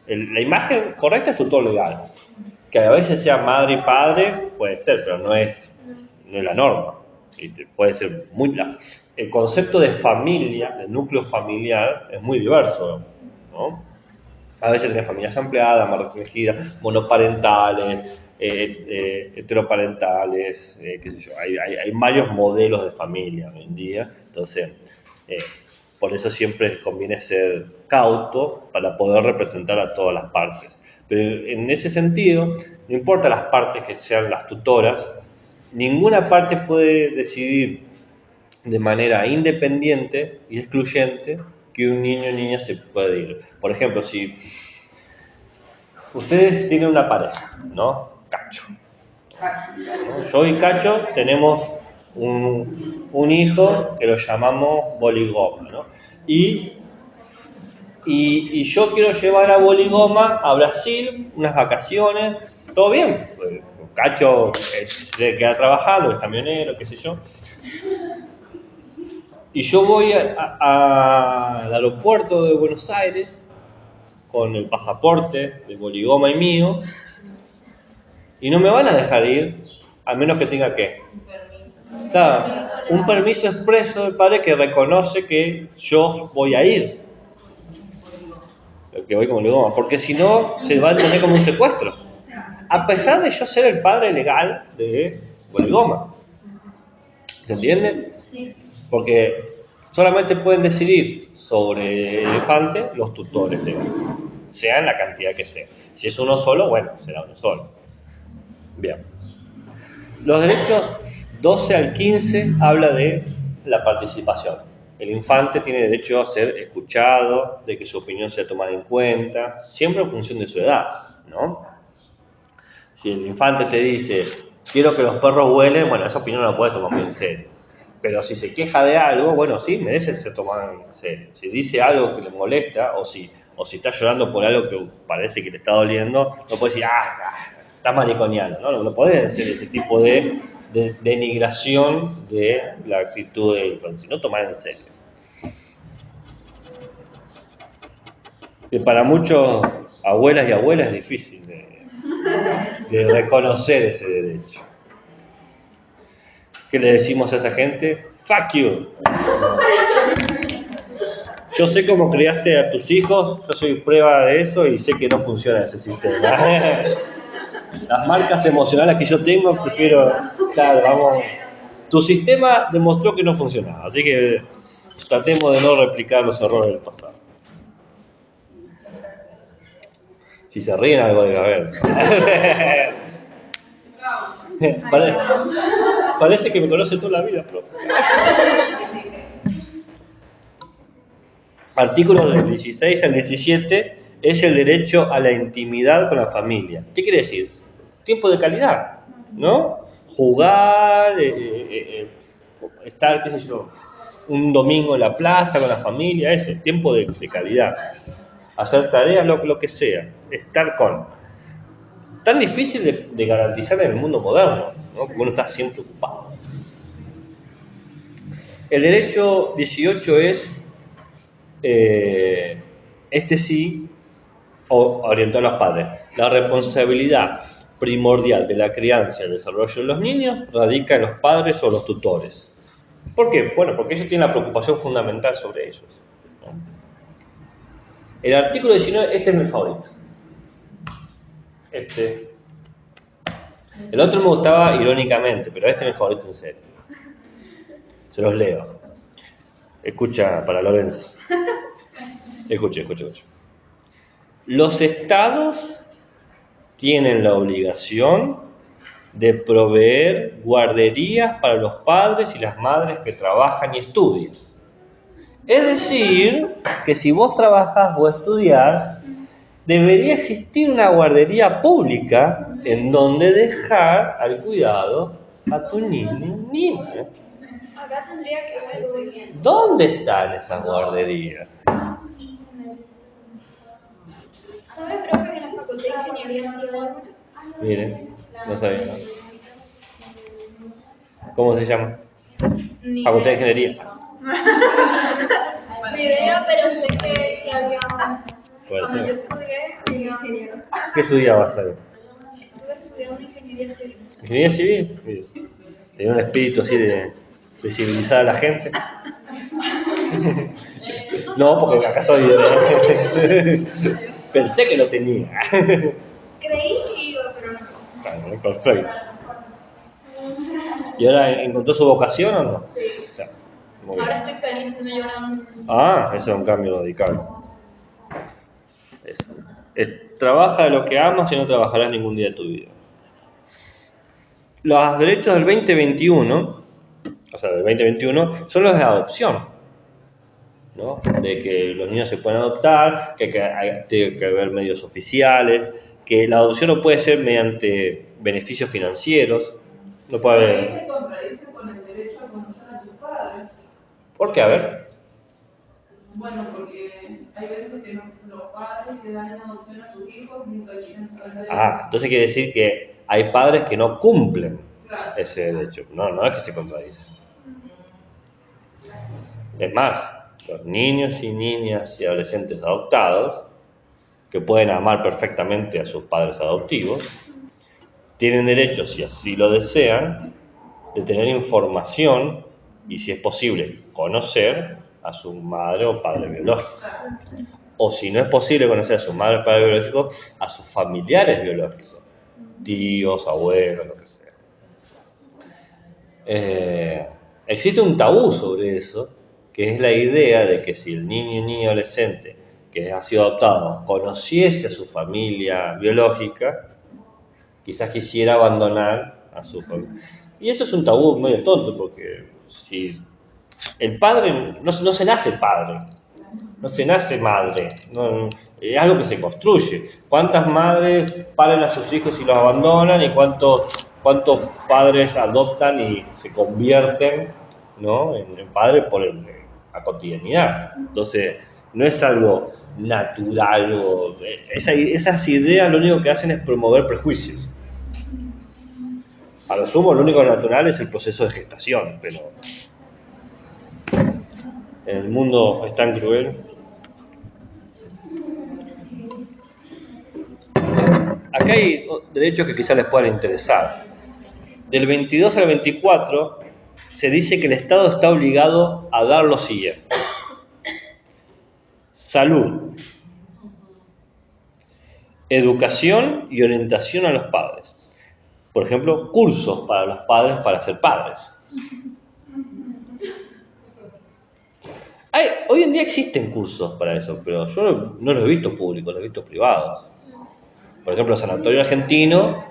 La imagen correcta es tutor legal. Que a veces sea madre y padre puede ser, pero no es la norma. Y puede ser el concepto de familia, de núcleo familiar, es muy diverso, ¿no? A veces tenés familias ampliadas, más restringidas, monoparentales, heteroparentales, qué sé yo. Hay varios modelos de familia hoy en día, entonces por eso siempre conviene ser cauto para poder representar a todas las partes. Pero en ese sentido, no importa las partes que sean las tutoras, ninguna parte puede decidir de manera independiente y excluyente que un niño o niña se puede ir. Por ejemplo, si ustedes tienen una pareja, ¿no? Cacho. ¿No? Yo y Cacho tenemos un hijo que lo llamamos Boligoma, ¿no? Y yo quiero llevar a Boligoma a Brasil, unas vacaciones, todo bien. Cacho se debe quedar trabajando, es camionero, qué sé yo. Y yo voy al aeropuerto de Buenos Aires con el pasaporte de Boligoma y mío, y no me van a dejar ir, a menos que tenga ¿qué? Claro, un permiso expreso del padre que reconoce que yo voy a ir, que voy como Boligoma, porque si no se va a entender como un secuestro, a pesar de yo ser el padre legal de Boligoma. ¿Se entiende? Sí. Porque solamente pueden decidir sobre el infante los tutores legales, sean la cantidad que sea. Si es uno solo, bueno, será uno solo. Bien. Los derechos 12 al 15 habla de la participación. El infante tiene derecho a ser escuchado, de que su opinión sea tomada en cuenta, siempre en función de su edad, ¿no? Si el infante te dice, quiero que los perros huelen, bueno, esa opinión no la puedes tomar muy en serio. Pero si se queja de algo, bueno, sí, merece ser tomado en serio. Si dice algo que le molesta, o si está llorando por algo que parece que le está doliendo, no puedes decir, está mariconeando, ¿no? No podés hacer ese tipo de denigración de la actitud del infante, sino tomar en serio. Que para muchos abuelas y abuelas es difícil de reconocer ese derecho. ¿Qué le decimos a esa gente? ¡Fuck you! Yo sé cómo criaste a tus hijos, yo soy prueba de eso y sé que no funciona ese sistema. Las marcas emocionales que yo tengo, prefiero... Claro, vamos... Tu sistema demostró que no funcionaba, así que Tratemos de no replicar los errores del pasado. Si se ríen, algo debe haber. Parece que me conoce toda la vida, profe. Artículos del 16 al 17 es el derecho a la intimidad con la familia. ¿Qué quiere decir? Tiempo de calidad, ¿no? Jugar, estar, qué sé yo, un domingo en la plaza con la familia, ese, tiempo de calidad. Hacer tareas, lo que sea, estar con. Tan difícil de garantizar en el mundo moderno, ¿no? Porque uno está siempre ocupado. El derecho 18 es, este sí, orientado a los padres. La responsabilidad primordial de la crianza y el desarrollo de los niños radica en los padres o los tutores. ¿Por qué? Bueno, porque ellos tienen la preocupación fundamental sobre ellos, ¿no? El artículo 19, este es mi favorito. El otro me gustaba irónicamente, pero este es mi favorito en serio. Se los leo. Escucha para Lorenzo. Escucha. Los estados tienen la obligación de proveer guarderías para los padres y las madres que trabajan y estudian. Es decir, que si vos trabajás o estudiás, debería existir una guardería pública en donde dejar al cuidado a tu niño y niña. Acá tendría que haber. ¿Dónde están esas guarderías? ¿Sabe, profe, que en la Facultad de Ingeniería Civil? Miren, no sabía. ¿Cómo se llama? Ni Facultad de idea. Ingeniería. Ni idea, pero sé que si había. Puede Cuando ser. yo estudié, había ingenieros. ¿Qué estudiabas ahí? Estuve estudiando ingeniería civil. ¿Ingeniería civil? Mire, tenía un espíritu así de civilizar a la gente. No, porque acá estoy. Pensé que lo tenía. Creí que iba, pero no. Claro, perfecto. ¿Y ahora encontró su vocación o no? Sí. Claro, muy bien. Ahora estoy feliz, no llorando. Ah, eso es un cambio radical. Eso. Trabaja de lo que amas y no trabajarás ningún día de tu vida. Los derechos del 2021, o sea, del 2021, son los de adopción, ¿no? De que los niños se pueden adoptar, que tiene que haber medios oficiales, que la adopción no puede ser mediante beneficios financieros, no puede Ahí haber. se contradice con el derecho a conocer a tus padres. ¿Por qué? A ver. Bueno, porque hay veces que los padres le dan en adopción a sus hijos y nunca quieren saber de ellos. Entonces quiere decir que hay padres que no cumplen Claro. ese derecho. No es que se contradice. Es más, los niños y niñas y adolescentes adoptados, que pueden amar perfectamente a sus padres adoptivos, tienen derecho, si así lo desean, de tener información y, si es posible, conocer a su madre o padre biológico. O si no es posible conocer a su madre o padre biológico, a sus familiares biológicos, tíos, abuelos, lo que sea. Existe un tabú sobre eso, que es la idea de que si el niño y niña adolescente que ha sido adoptado conociese a su familia biológica, quizás quisiera abandonar a su familia. Y eso es un tabú medio tonto, porque si el padre no se nace padre, no se nace madre, es algo que se construye. ¿Cuántas madres paren a sus hijos y los abandonan? ¿Y cuántos padres adoptan y se convierten, ¿no?, en padres por la cotidianidad? Entonces, no es algo natural. Esas ideas lo único que hacen es promover prejuicios. A lo sumo, lo único natural es el proceso de gestación, pero el mundo es tan cruel. Acá hay derechos que quizás les puedan interesar. Del 22 al 24 se dice que el Estado está obligado a dar lo siguiente: salud, educación y orientación a los padres. Por ejemplo, cursos para los padres para ser padres. Hoy en día existen cursos para eso, pero yo no los he visto públicos, los he visto privados. Por ejemplo, el Sanatorio Argentino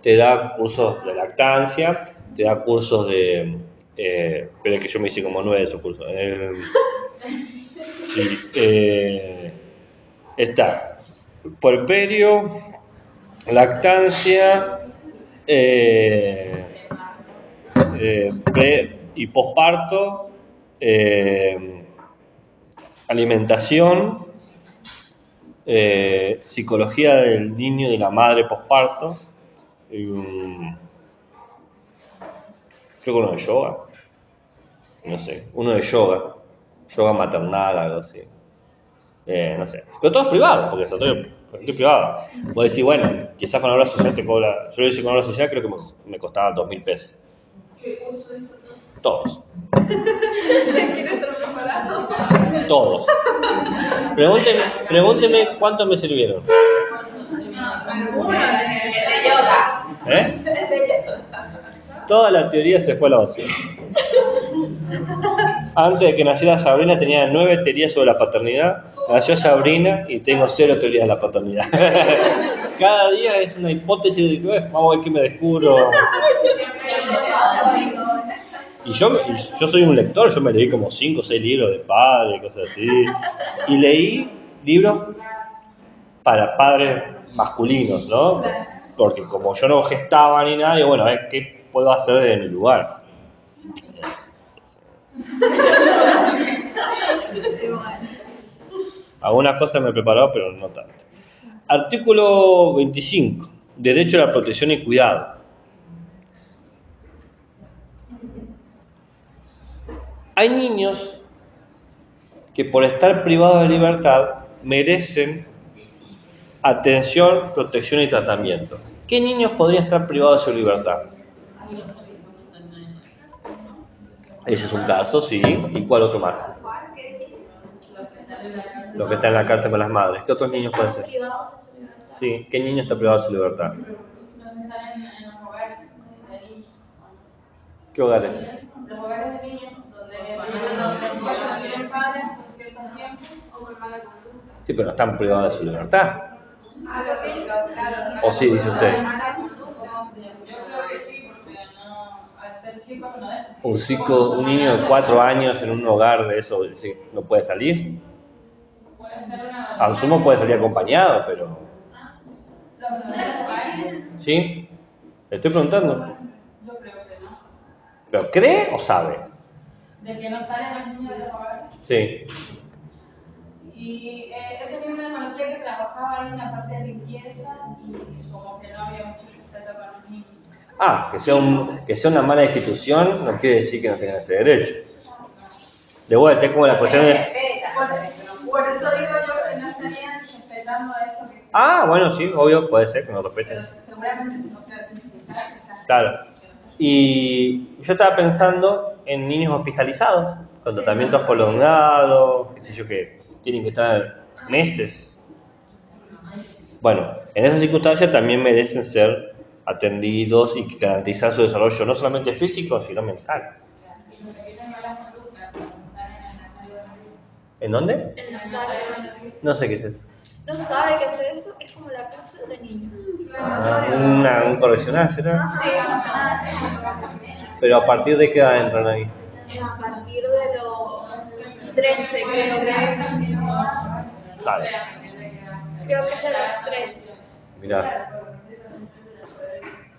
te da cursos de lactancia, te da cursos de... pero es que yo me hice como 9 de esos cursos. Está puerperio, lactancia, pre y posparto, alimentación, psicología del niño y de la madre posparto, creo que uno de yoga, no sé, uno de yoga maternal, algo así. No sé, pero todo es privado, porque es privado. Vos decís, bueno, quizás con obra social te cobra. Yo lo hice con obra social, creo que me costaba 2.000 pesos. ¿Qué curso es eso? Todos. ¿Quieres estar preparado? Todos. Pregúnteme cuánto me sirvieron. de yoga. Toda la teoría se fue a la basura. Antes de que naciera Sabrina tenía 9 teorías sobre la paternidad. Nació Sabrina y tengo 0 teorías de la paternidad. Cada día es una hipótesis de que vamos a ver qué me descubro. Y yo soy un lector, yo me leí como 5 o 6 libros de padre, cosas así. Y leí libros para padres masculinos, ¿no? Porque como yo no gestaba ni nada, digo, bueno, a ver qué puedo hacer de mi lugar. Algunas cosas me he preparado, pero no tanto. Artículo 25. Derecho a la protección y cuidado. Hay niños que por estar privados de libertad merecen atención, protección y tratamiento. ¿Qué niños podrían estar privados de su libertad? Ese es un caso, sí. ¿Y cuál otro más? Los que están en la cárcel con las madres. ¿Qué otros niños pueden ser? Privados de su libertad. Sí, ¿qué niño está privado de su libertad? Los que están en los hogares de niños. ¿Qué hogares? Los hogares de niños, donde los niños no tienen padres por cierto tiempo o por mala conducta. Sí, pero no están privados de su libertad. Claro. ¿O sí, dice usted? Yo creo que sí, porque no, al ser chicos no deben. Un niño de 4 años en un hogar de eso, ¿sí? ¿No puede salir? Puede ser una. Al sumo puede salir acompañado, pero... ¿Sí? Le estoy preguntando. Yo creo que no. ¿Pero cree o sabe? De que no salen los niños de los hogares. Sí. Y he tenido una conocida que trabajaba ahí en la parte de limpieza y como que no había mucho respeto para los niños. Ah, que sea una mala institución no quiere decir que no tengan ese derecho. De vuelta, es como la cuestión de... Por eso digo yo que no estarían respetando eso. Que Ah, bueno, sí, obvio, puede ser que no respeten. pero seguramente, o sea, sin pensar que está. Claro. Y yo estaba pensando en niños hospitalizados, con tratamientos prolongados, qué sé yo, que tienen que estar meses. Bueno, en esas circunstancias también merecen ser atendidos y garantizar su desarrollo no solamente físico, sino mental. Y los que tienen malas conductas, cuando están en la salud de los niños. ¿En dónde? En la sala de Benavides. No sé qué es eso. ¿No sabe qué es eso? Es como la cárcel de niños. Un correccional, ¿será? Sí, vamos a Pero a partir de qué edad entran ahí. Es a partir de los 13, creo que es. Claro. Creo que es de los 13. Mirá.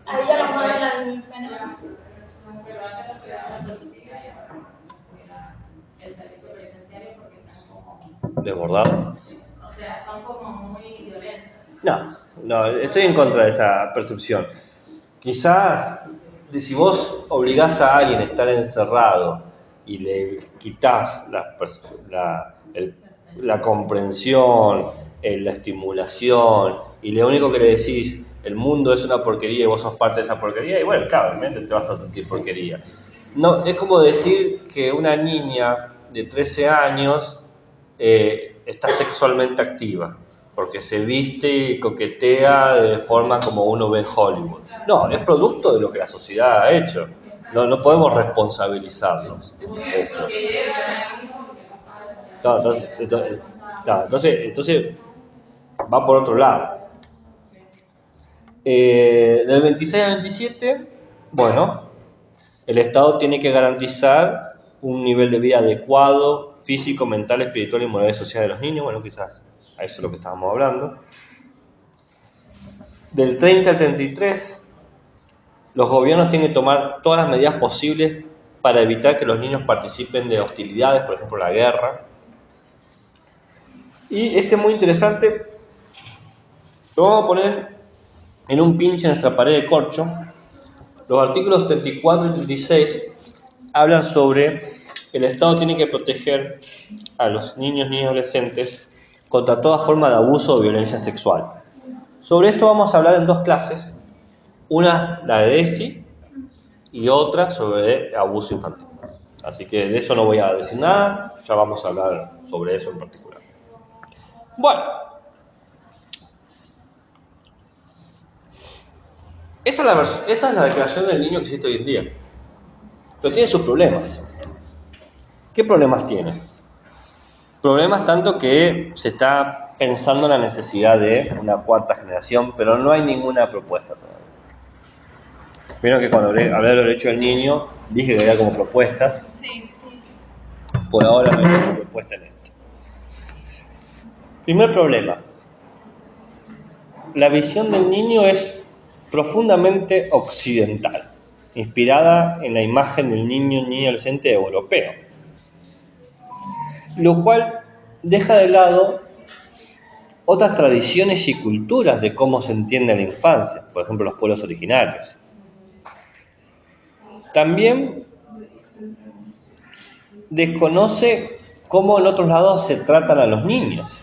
Ahí ya los mandan al penal. Pero antes los cuidados de la policía y el servicio penitenciario porque están como, ¿Desbordado? o sea, son como muy violentos. No, estoy en contra de esa percepción. Quizás, si vos obligás a alguien a estar encerrado y le quitas la comprensión, la estimulación, y lo único que le decís, el mundo es una porquería y vos sos parte de esa porquería, y bueno, claro, obviamente te vas a sentir porquería. No, es como decir que una niña de 13 años está sexualmente activa, porque se viste y coquetea de forma como uno ve en Hollywood. No, es producto de lo que la sociedad ha hecho. No podemos responsabilizarnos de eso. Porque llegan ahí porque los Entonces va por otro lado. Del 26 al 27, bueno, el Estado tiene que garantizar un nivel de vida adecuado, físico, mental, espiritual y moral y social de los niños. Bueno, quizás a eso es lo que estábamos hablando. Del 30 al 33, los gobiernos tienen que tomar todas las medidas posibles para evitar que los niños participen de hostilidades, por ejemplo la guerra. Y este es muy interesante, lo vamos a poner en un pinche en nuestra pared de corcho. Los artículos 34 y 36 hablan sobre el Estado tiene que proteger a los niños y adolescentes contra toda forma de abuso o violencia sexual. Sobre esto vamos a hablar en dos clases, una la de ESI y otra sobre abuso infantil. Así que de eso no voy a decir nada, ya vamos a hablar sobre eso en particular. Bueno, esta es la declaración del niño que existe hoy en día, pero tiene sus problemas. ¿Qué problemas tiene? Problemas tanto que se está pensando en la necesidad de una cuarta generación, pero no hay ninguna propuesta todavía. Vieron que cuando hablé de los derechos del niño, dije que había como propuestas. Sí, sí. Por ahora no hay ninguna propuesta en esto. Primer problema. La visión del niño es profundamente occidental, inspirada en la imagen del niño adolescente europeo, lo cual deja de lado otras tradiciones y culturas de cómo se entiende la infancia, por ejemplo los pueblos originarios. También desconoce cómo en otros lados se tratan a los niños.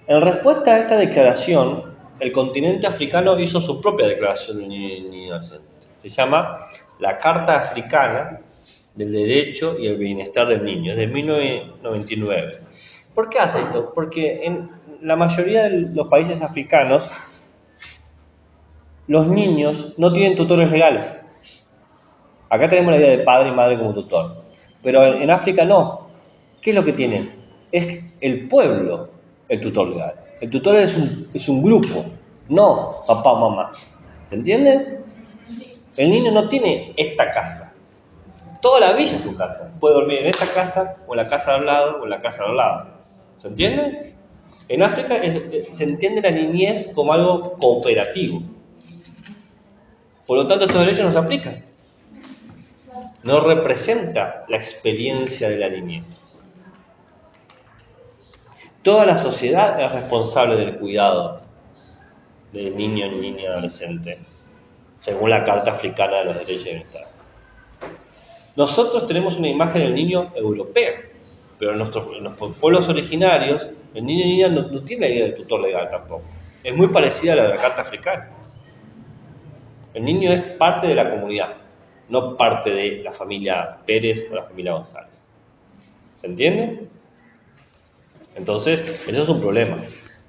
En respuesta a esta declaración, el continente africano hizo su propia declaración de niño y adolescente. Se llama la Carta Africana del Derecho y el Bienestar del Niño, es de 1999. ¿Por qué hace esto? Porque en la mayoría de los países africanos, los niños no tienen tutores legales. Acá tenemos la idea de padre y madre como tutor, pero en África no. ¿Qué es lo que tienen? Es el pueblo el tutor legal. El tutor es un grupo, no papá o mamá. ¿Se entiende? El niño no tiene esta casa. Toda la villa es su casa. Puede dormir en esta casa, o en la casa de al lado, o en la casa de al lado. ¿Se entiende? En África se entiende la niñez como algo cooperativo. Por lo tanto, estos derechos no se aplican. No representa la experiencia de la niñez. Toda la sociedad es responsable del cuidado del niño, niña y adolescente, según la Carta Africana de los Derechos del Estado. Nosotros tenemos una imagen del niño europeo, pero en los pueblos originarios, el niño y niña no tiene la idea del tutor legal tampoco. Es muy parecida a la de la Carta Africana. El niño es parte de la comunidad, no parte de la familia Pérez o la familia González. ¿Se entiende? Entonces, ese es un problema,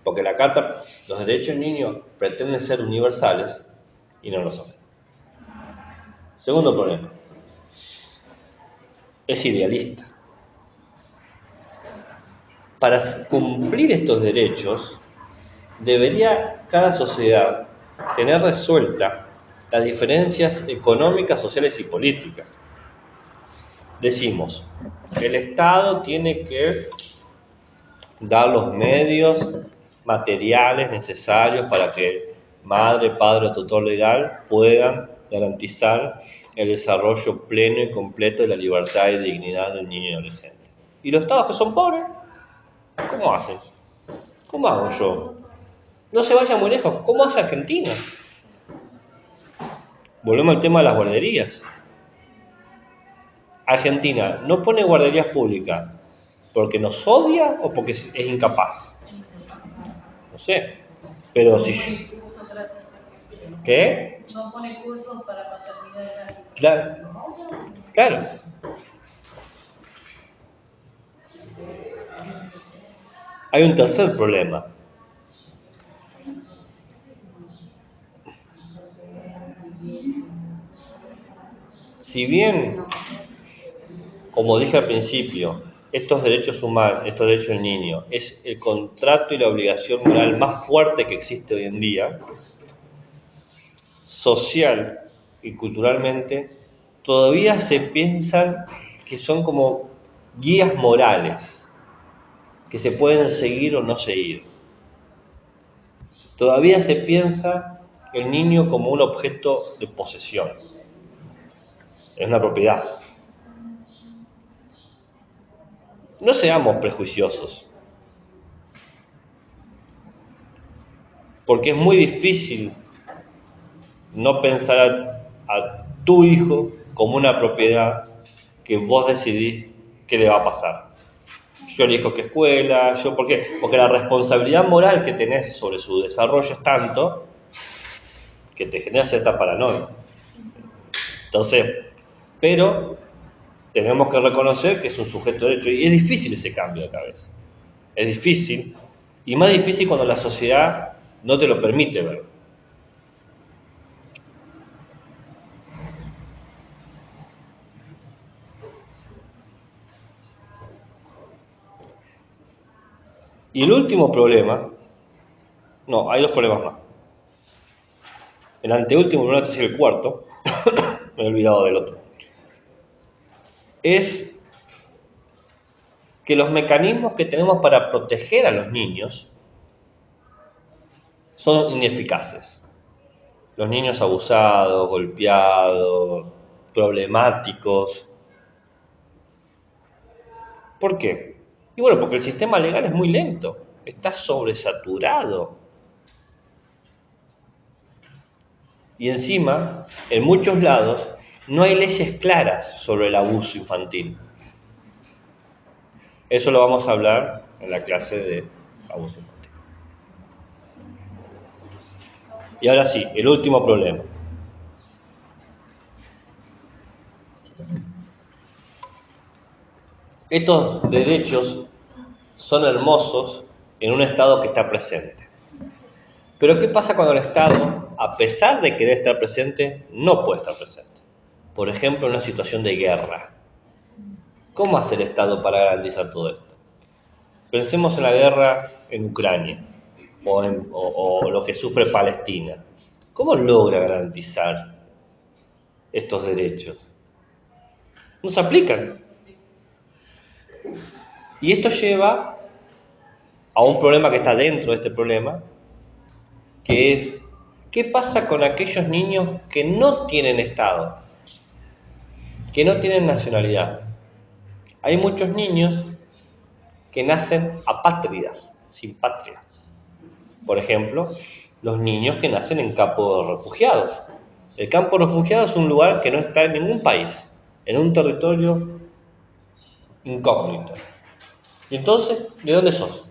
porque la Carta, los derechos del niño pretenden ser universales y no lo son. Segundo problema, es idealista. Para cumplir estos derechos, debería cada sociedad tener resuelta las diferencias económicas, sociales y políticas. Decimos, el Estado tiene que dar los medios materiales necesarios para que madre, padre o tutor legal puedan garantizar el desarrollo pleno y completo de la libertad y dignidad del niño y adolescente. ¿Y los estados que son pobres? ¿Cómo hacen? ¿Cómo hago yo? No se vaya muy lejos. ¿Cómo hace Argentina? Volvemos al tema de las guarderías. Argentina no pone guarderías públicas porque nos odia o porque es incapaz. No sé. Pero si... ¿Qué? No pone cursos para paternidad. Claro. Claro. Hay un tercer problema. Si bien, como dije al principio, estos derechos humanos, estos derechos del niño, es el contrato y la obligación moral más fuerte que existe hoy en día, social y culturalmente, todavía se piensan que son como guías morales, que se pueden seguir o no seguir. Todavía se piensa el niño como un objeto de posesión, es una propiedad. No seamos prejuiciosos, porque es muy difícil no pensar a tu hijo como una propiedad que vos decidís qué le va a pasar. Yo elijo qué escuela, ¿por qué? Porque la responsabilidad moral que tenés sobre su desarrollo es tanto que te genera cierta paranoia. Entonces, pero tenemos que reconocer que es un sujeto de derecho y es difícil ese cambio de cabeza. Es difícil, y más difícil cuando la sociedad no te lo permite ver. Y el último problema, no, hay dos problemas más. El anteúltimo problema, este es el cuarto, me he olvidado del otro, es que los mecanismos que tenemos para proteger a los niños son ineficaces. Los niños abusados, golpeados, problemáticos. ¿Por qué? Y bueno, porque el sistema legal es muy lento, está sobresaturado. Y encima, en muchos lados, no hay leyes claras sobre el abuso infantil. Eso lo vamos a hablar en la clase de abuso infantil. Y ahora sí, el último problema. Estos derechos son hermosos en un Estado que está presente. Pero ¿qué pasa cuando el Estado, a pesar de querer estar presente, no puede estar presente? Por ejemplo, en una situación de guerra. ¿Cómo hace el Estado para garantizar todo esto? Pensemos en la guerra en Ucrania o lo que sufre Palestina. ¿Cómo logra garantizar estos derechos? No se aplican. Y esto lleva a un problema que está dentro de este problema, que es, ¿qué pasa con aquellos niños que no tienen Estado, que no tienen nacionalidad? Hay muchos niños que nacen apátridas, sin patria. Por ejemplo, los niños que nacen en campos de refugiados. El campo de refugiados es un lugar que no está en ningún país, en un territorio incógnito. Y entonces, ¿de dónde sos?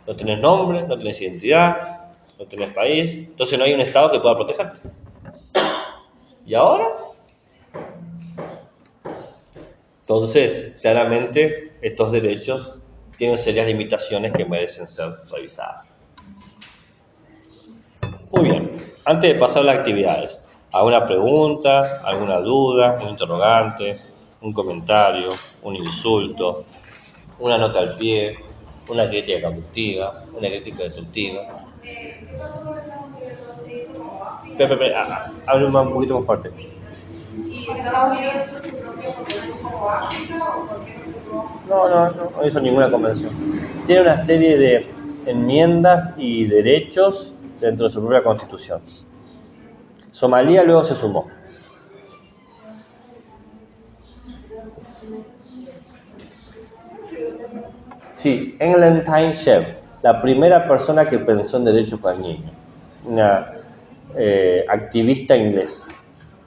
No tenés nombre, no tenés identidad, no tenés país, entonces no hay un Estado que pueda protegerte. ¿Y ahora? Entonces, claramente, estos derechos tienen serias limitaciones que merecen ser revisadas. Muy bien, antes de pasar a las actividades, ¿alguna pregunta, alguna duda, un interrogante, un comentario, un insulto, una nota al pie, una crítica constructiva, una crítica destructiva? ¿Qué pasó con Estados Unidos? ¿Se hizo como África? Hable un poquito más fuerte. ¿Y Estados Unidos hizo su propia convención como África o por qué no No hizo ninguna convención. Tiene una serie de enmiendas y derechos dentro de su propia constitución. Somalia luego se sumó. Sí, Englentine Shebb, la primera persona que pensó en derechos para el niño, una activista inglesa,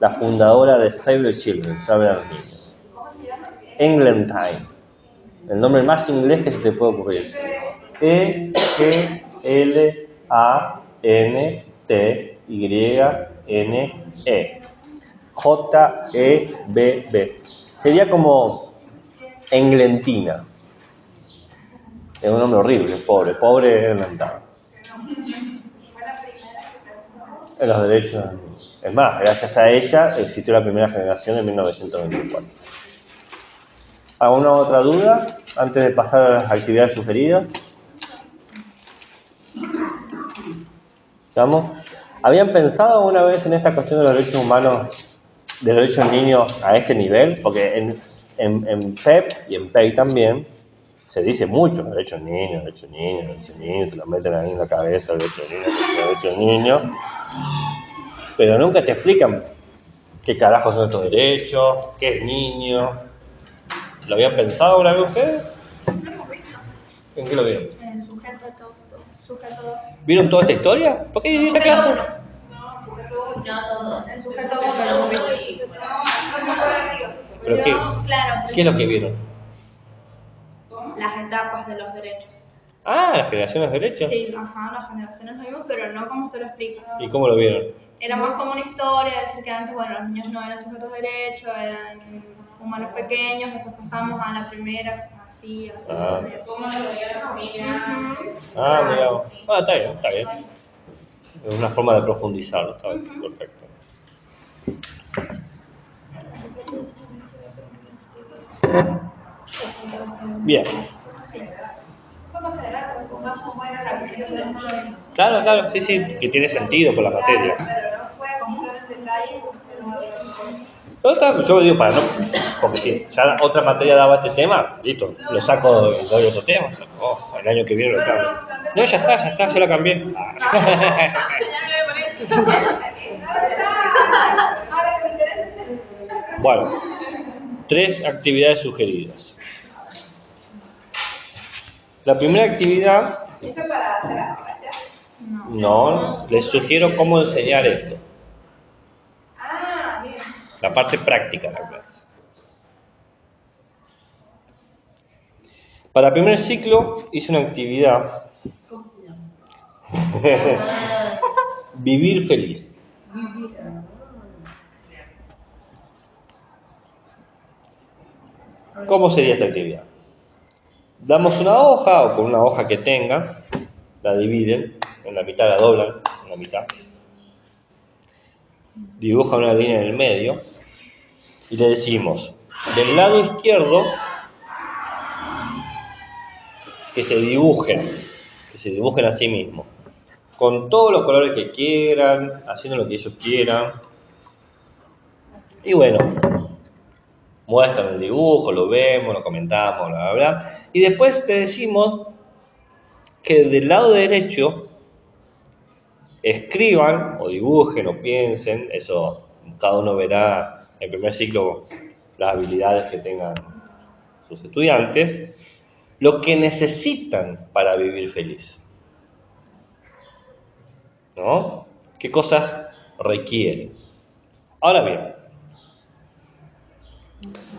la fundadora de Save the Children, Salve a los niños. Englentine, el nombre más inglés que se te puede ocurrir. Englantne, Jebb. Sería como Englentina. Es un nombre horrible, pobre Englentine. En los derechos. Es más, gracias a ella existió la primera generación en 1924. ¿Alguna otra duda antes de pasar a las actividades sugeridas? ¿Estamos? ¿Habían pensado alguna vez en esta cuestión de los derechos humanos, de los derechos del niño a este nivel? Porque en PEP y en PEI también se dice mucho derechos del niño, derechos del niño, derechos del niño, te lo meten ahí en la cabeza, derechos del niño, derechos del niño, pero nunca te explican qué carajo son estos derechos, qué es niño. ¿Lo habían pensado alguna vez ustedes? Lo hemos visto. ¿En qué lo vieron? En sujeto 2. Sujeto 2. ¿Vieron toda esta historia? ¿Por qué esta clase? No, sujeto uno. No todo. En sujeto Sujeto 1 lo hemos uno. visto. ¿Pero qué? Claro, ¿Qué es lo que vieron? las etapas de los derechos. Ah, la generación de los derechos. Sí, ajá, las generaciones lo vimos, pero no como usted lo explica. ¿Y cómo lo vieron? Era más como una historia, decir que antes, bueno, los niños no eran sujetos de derecho, eran humanos pequeños, después pasamos a la primera, así, Ah. ¿Cómo lo veía la familia? Ujú. Ah, mira. Ah, está bien, está bien. Es una forma de profundizarlo, está bien, perfecto. Bien. Vamos a generar que pongamos buena la visión del niño. Claro, claro, sí, sí, que tiene sentido por la materia. Pero no fue como en detalle, No, yo lo digo para no, porque si ya otra materia daba este tema, listo, lo saco y doy otro tema. Oh, el año que viene lo cambio. No, ya está, ya la cambié. Ah. ahora que me interesa Bueno, 3 actividades sugeridas. La primera actividad, eso para hacer ahora ya. no, les sugiero cómo enseñar esto, Ah, bien. la parte práctica de la clase. Para el primer ciclo hice una actividad, vivir feliz. ¿Cómo sería esta actividad? Damos una hoja, o con una hoja que tengan, la dividen, en la mitad la doblan, en la mitad. Dibujan una línea en el medio y le decimos, del lado izquierdo, que se dibujen a sí mismos, con todos los colores que quieran, haciendo lo que ellos quieran. Y bueno, muestran el dibujo, lo vemos, lo comentamos, bla, bla, bla. Y después te decimos que del lado derecho escriban o dibujen o piensen, eso cada uno verá en el primer ciclo las habilidades que tengan sus estudiantes, lo que necesitan para vivir feliz. ¿No? ¿Qué cosas requieren? Ahora bien,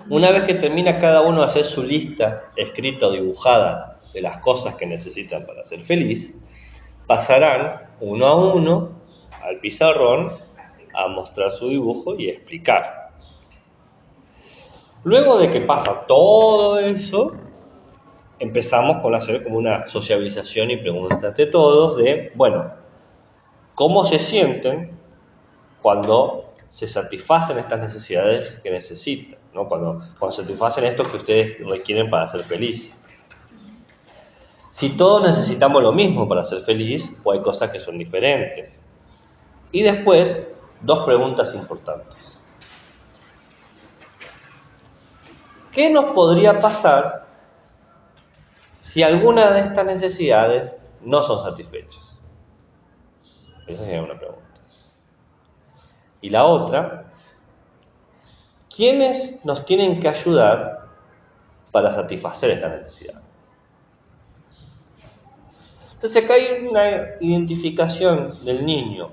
una vez que termina cada uno de hacer su lista escrita o dibujada de las cosas que necesitan para ser feliz, pasarán uno a uno al pizarrón a mostrar su dibujo y explicar. Luego de que pasa todo eso, empezamos con hacer como una sociabilización y preguntas entre todos de, bueno, ¿cómo se sienten cuando se satisfacen estas necesidades que necesitan? ¿No? Cuando satisfacen esto que ustedes requieren para ser feliz. Si todos necesitamos lo mismo para ser feliz, pues hay cosas que son diferentes. Y después, 2 preguntas importantes. ¿Qué nos podría pasar si alguna de estas necesidades no son satisfechas? Esa sería una pregunta. Y la otra, ¿quiénes nos tienen que ayudar para satisfacer estas necesidades? Entonces acá hay una identificación del niño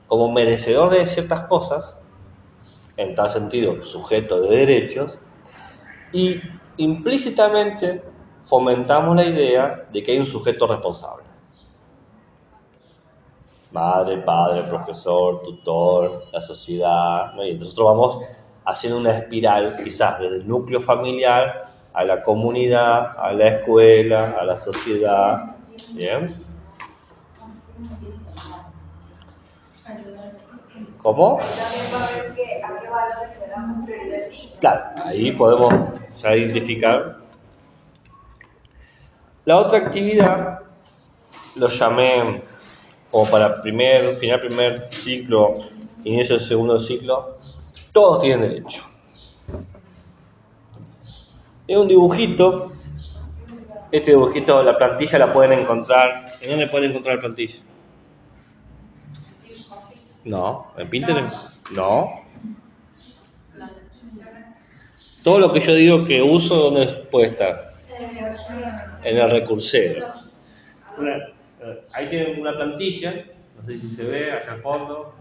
como merecedor de ciertas cosas, en tal sentido sujeto de derechos, y implícitamente fomentamos la idea de que hay un sujeto responsable. Madre, padre, profesor, tutor, la sociedad, ¿no? Y nosotros vamos haciendo una espiral quizás desde el núcleo familiar a la comunidad, a la escuela, a la sociedad. ¿Bien? ¿Cómo? También va a ver a qué valores le damos prioridad al niño. Claro, ahí podemos ya identificar. La otra actividad lo llamé como para final primer ciclo, inicio del segundo ciclo, todos tienen derecho. Es un dibujito. Este dibujito, la plantilla la pueden encontrar. ¿En dónde pueden encontrar la plantilla? No, en Pinterest. No. Todo lo que yo digo que uso, ¿dónde puede estar? En el recursero. Ahí tienen una plantilla, no sé si se ve allá al fondo.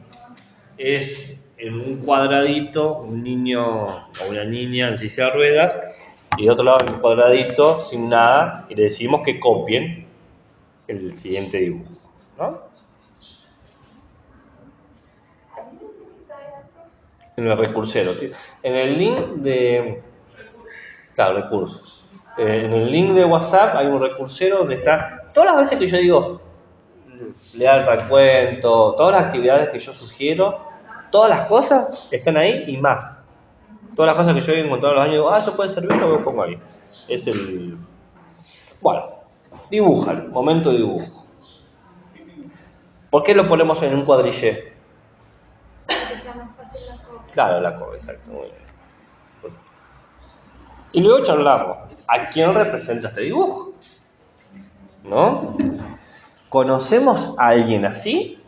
Es en un cuadradito un niño o una niña en silla de ruedas y de otro lado un cuadradito sin nada y le decimos que copien el siguiente dibujo, ¿no? En el recursero, en el link de... Claro, recursos. En el link de WhatsApp hay un recursero donde está todas las veces que yo digo lea el recuento, todas las actividades que yo sugiero, todas las cosas están ahí y más. Todas las cosas que yo he encontrado en los años, digo, eso puede servir, lo pongo ahí. Es el... Bueno, dibujan, momento de dibujo. ¿Por qué lo ponemos en un cuadrillé? Que sea más fácil la copia. Claro, la copia, exacto, muy bien. Y luego charlamos, ¿a quién representa este dibujo? ¿No? ¿Conocemos a alguien así?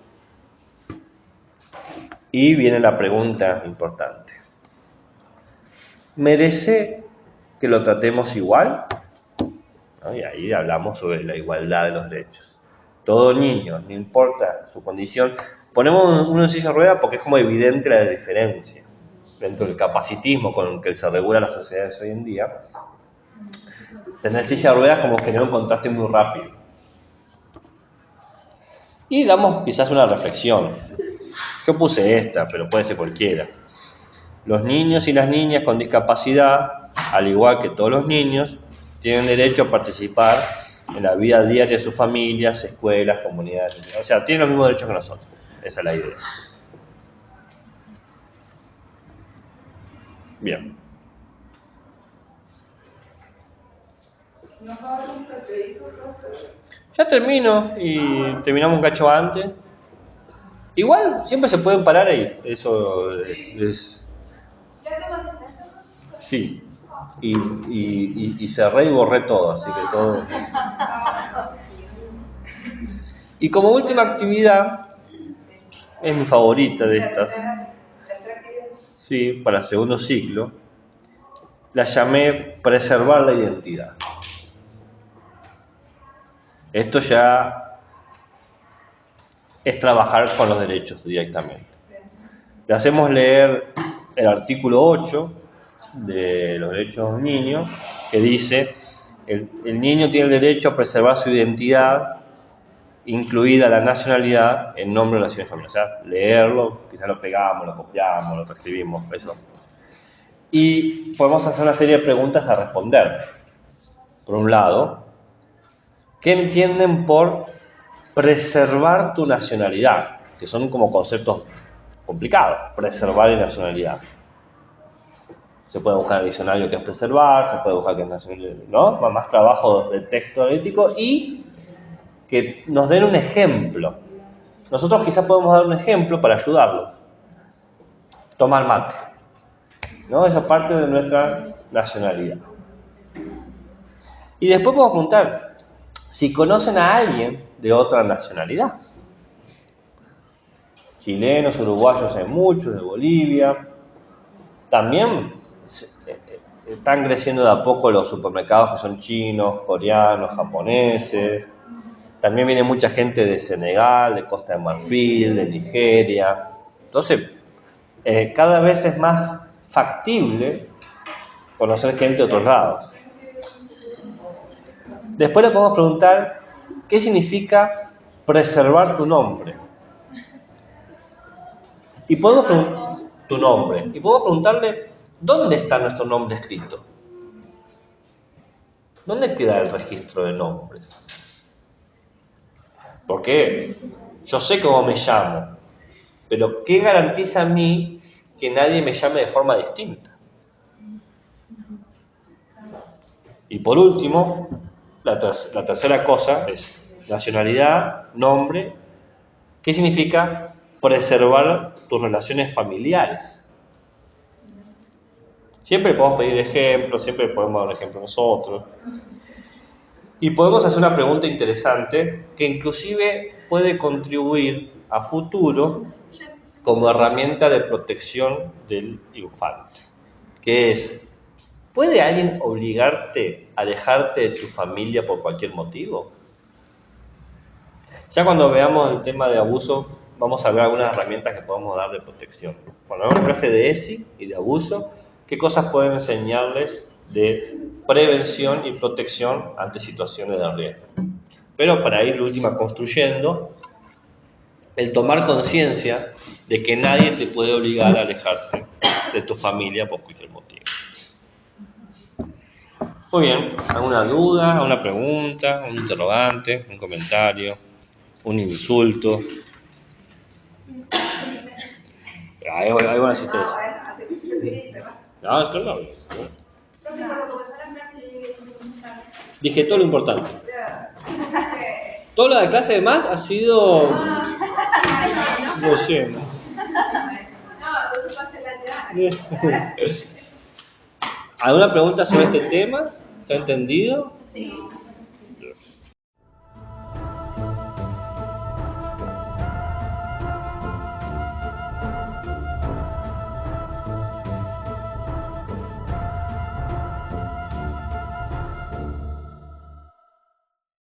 Y viene la pregunta importante. ¿Merece que lo tratemos igual? ¿No? Y ahí hablamos sobre la igualdad de los derechos. Todo niño, no importa su condición. Ponemos uno en silla de ruedas porque es como evidente la diferencia dentro del capacitismo con el que se regula las sociedades hoy en día. Tener silla de ruedas como genera un contraste muy rápido. Y damos quizás una reflexión. Yo puse esta, pero puede ser cualquiera. Los niños y las niñas con discapacidad, al igual que todos los niños, tienen derecho a participar en la vida diaria de sus familias, escuelas, comunidades, etc. O sea, tienen los mismos derechos que nosotros. Esa es la idea. Bien. ¿Nos va a dar un rapidito, profe? Ya termino y terminamos un cacho antes. Igual, siempre se pueden parar ahí. Eso es... ¿Ya te vas a hacer eso? Sí. Y cerré y borré todo, así que todo... Y como última actividad, es mi favorita de estas, sí, para el segundo ciclo, la llamé preservar la identidad. Esto ya es trabajar con los derechos directamente. Le hacemos leer el artículo 8 de los derechos de los niños, que dice, el niño tiene el derecho a preservar su identidad, incluida la nacionalidad, en nombre de la nación y familia. O sea, leerlo, quizás lo pegamos, lo copiamos, lo transcribimos, eso. Y podemos hacer una serie de preguntas a responder. Por un lado, ¿qué entienden por preservar tu nacionalidad? Que son como conceptos complicados, preservar y nacionalidad. Se puede buscar en el diccionario qué es preservar, se puede buscar qué es nacionalidad, ¿no? Más trabajo de texto analítico y que nos den un ejemplo. Nosotros quizás podemos dar un ejemplo para ayudarlos. Tomar mate, ¿no? Esa parte de nuestra nacionalidad. Y después podemos preguntar si conocen a alguien de otra nacionalidad. Chilenos, uruguayos hay muchos, de Bolivia. También están creciendo de a poco los supermercados que son chinos, coreanos, japoneses. También viene mucha gente de Senegal, de Costa de Marfil, de Nigeria. Entonces, cada vez es más factible conocer gente de otros lados. Después le podemos preguntar qué significa preservar tu nombre. Y podemos preguntar tu nombre. Y podemos preguntarle dónde está nuestro nombre escrito. ¿Dónde queda el registro de nombres? Porque yo sé cómo me llamo, pero ¿qué garantiza a mí que nadie me llame de forma distinta? Y por último, la tercera cosa es nacionalidad, nombre. ¿Qué significa preservar tus relaciones familiares? Siempre podemos pedir ejemplos, siempre podemos dar un ejemplo nosotros. Y podemos hacer una pregunta interesante que inclusive puede contribuir a futuro como herramienta de protección del infante. Que es, ¿puede alguien obligarte a alejarte de tu familia por cualquier motivo? Ya cuando veamos el tema de abuso, vamos a ver algunas herramientas que podemos dar de protección. Cuando hagamos clase de ESI y de abuso, ¿qué cosas pueden enseñarles de prevención y protección ante situaciones de riesgo? Pero para ir última construyendo, el tomar conciencia de que nadie te puede obligar a alejarte de tu familia por cualquier motivo. Muy bien, ¿alguna duda, alguna pregunta, un interrogante, un comentario, un insulto? Hay buena asistencia. No, esto no. Dije todo lo importante. Todo lo de clase de más ha sido relleno. ¿Alguna pregunta sobre este tema? ¿Se ha entendido? Sí.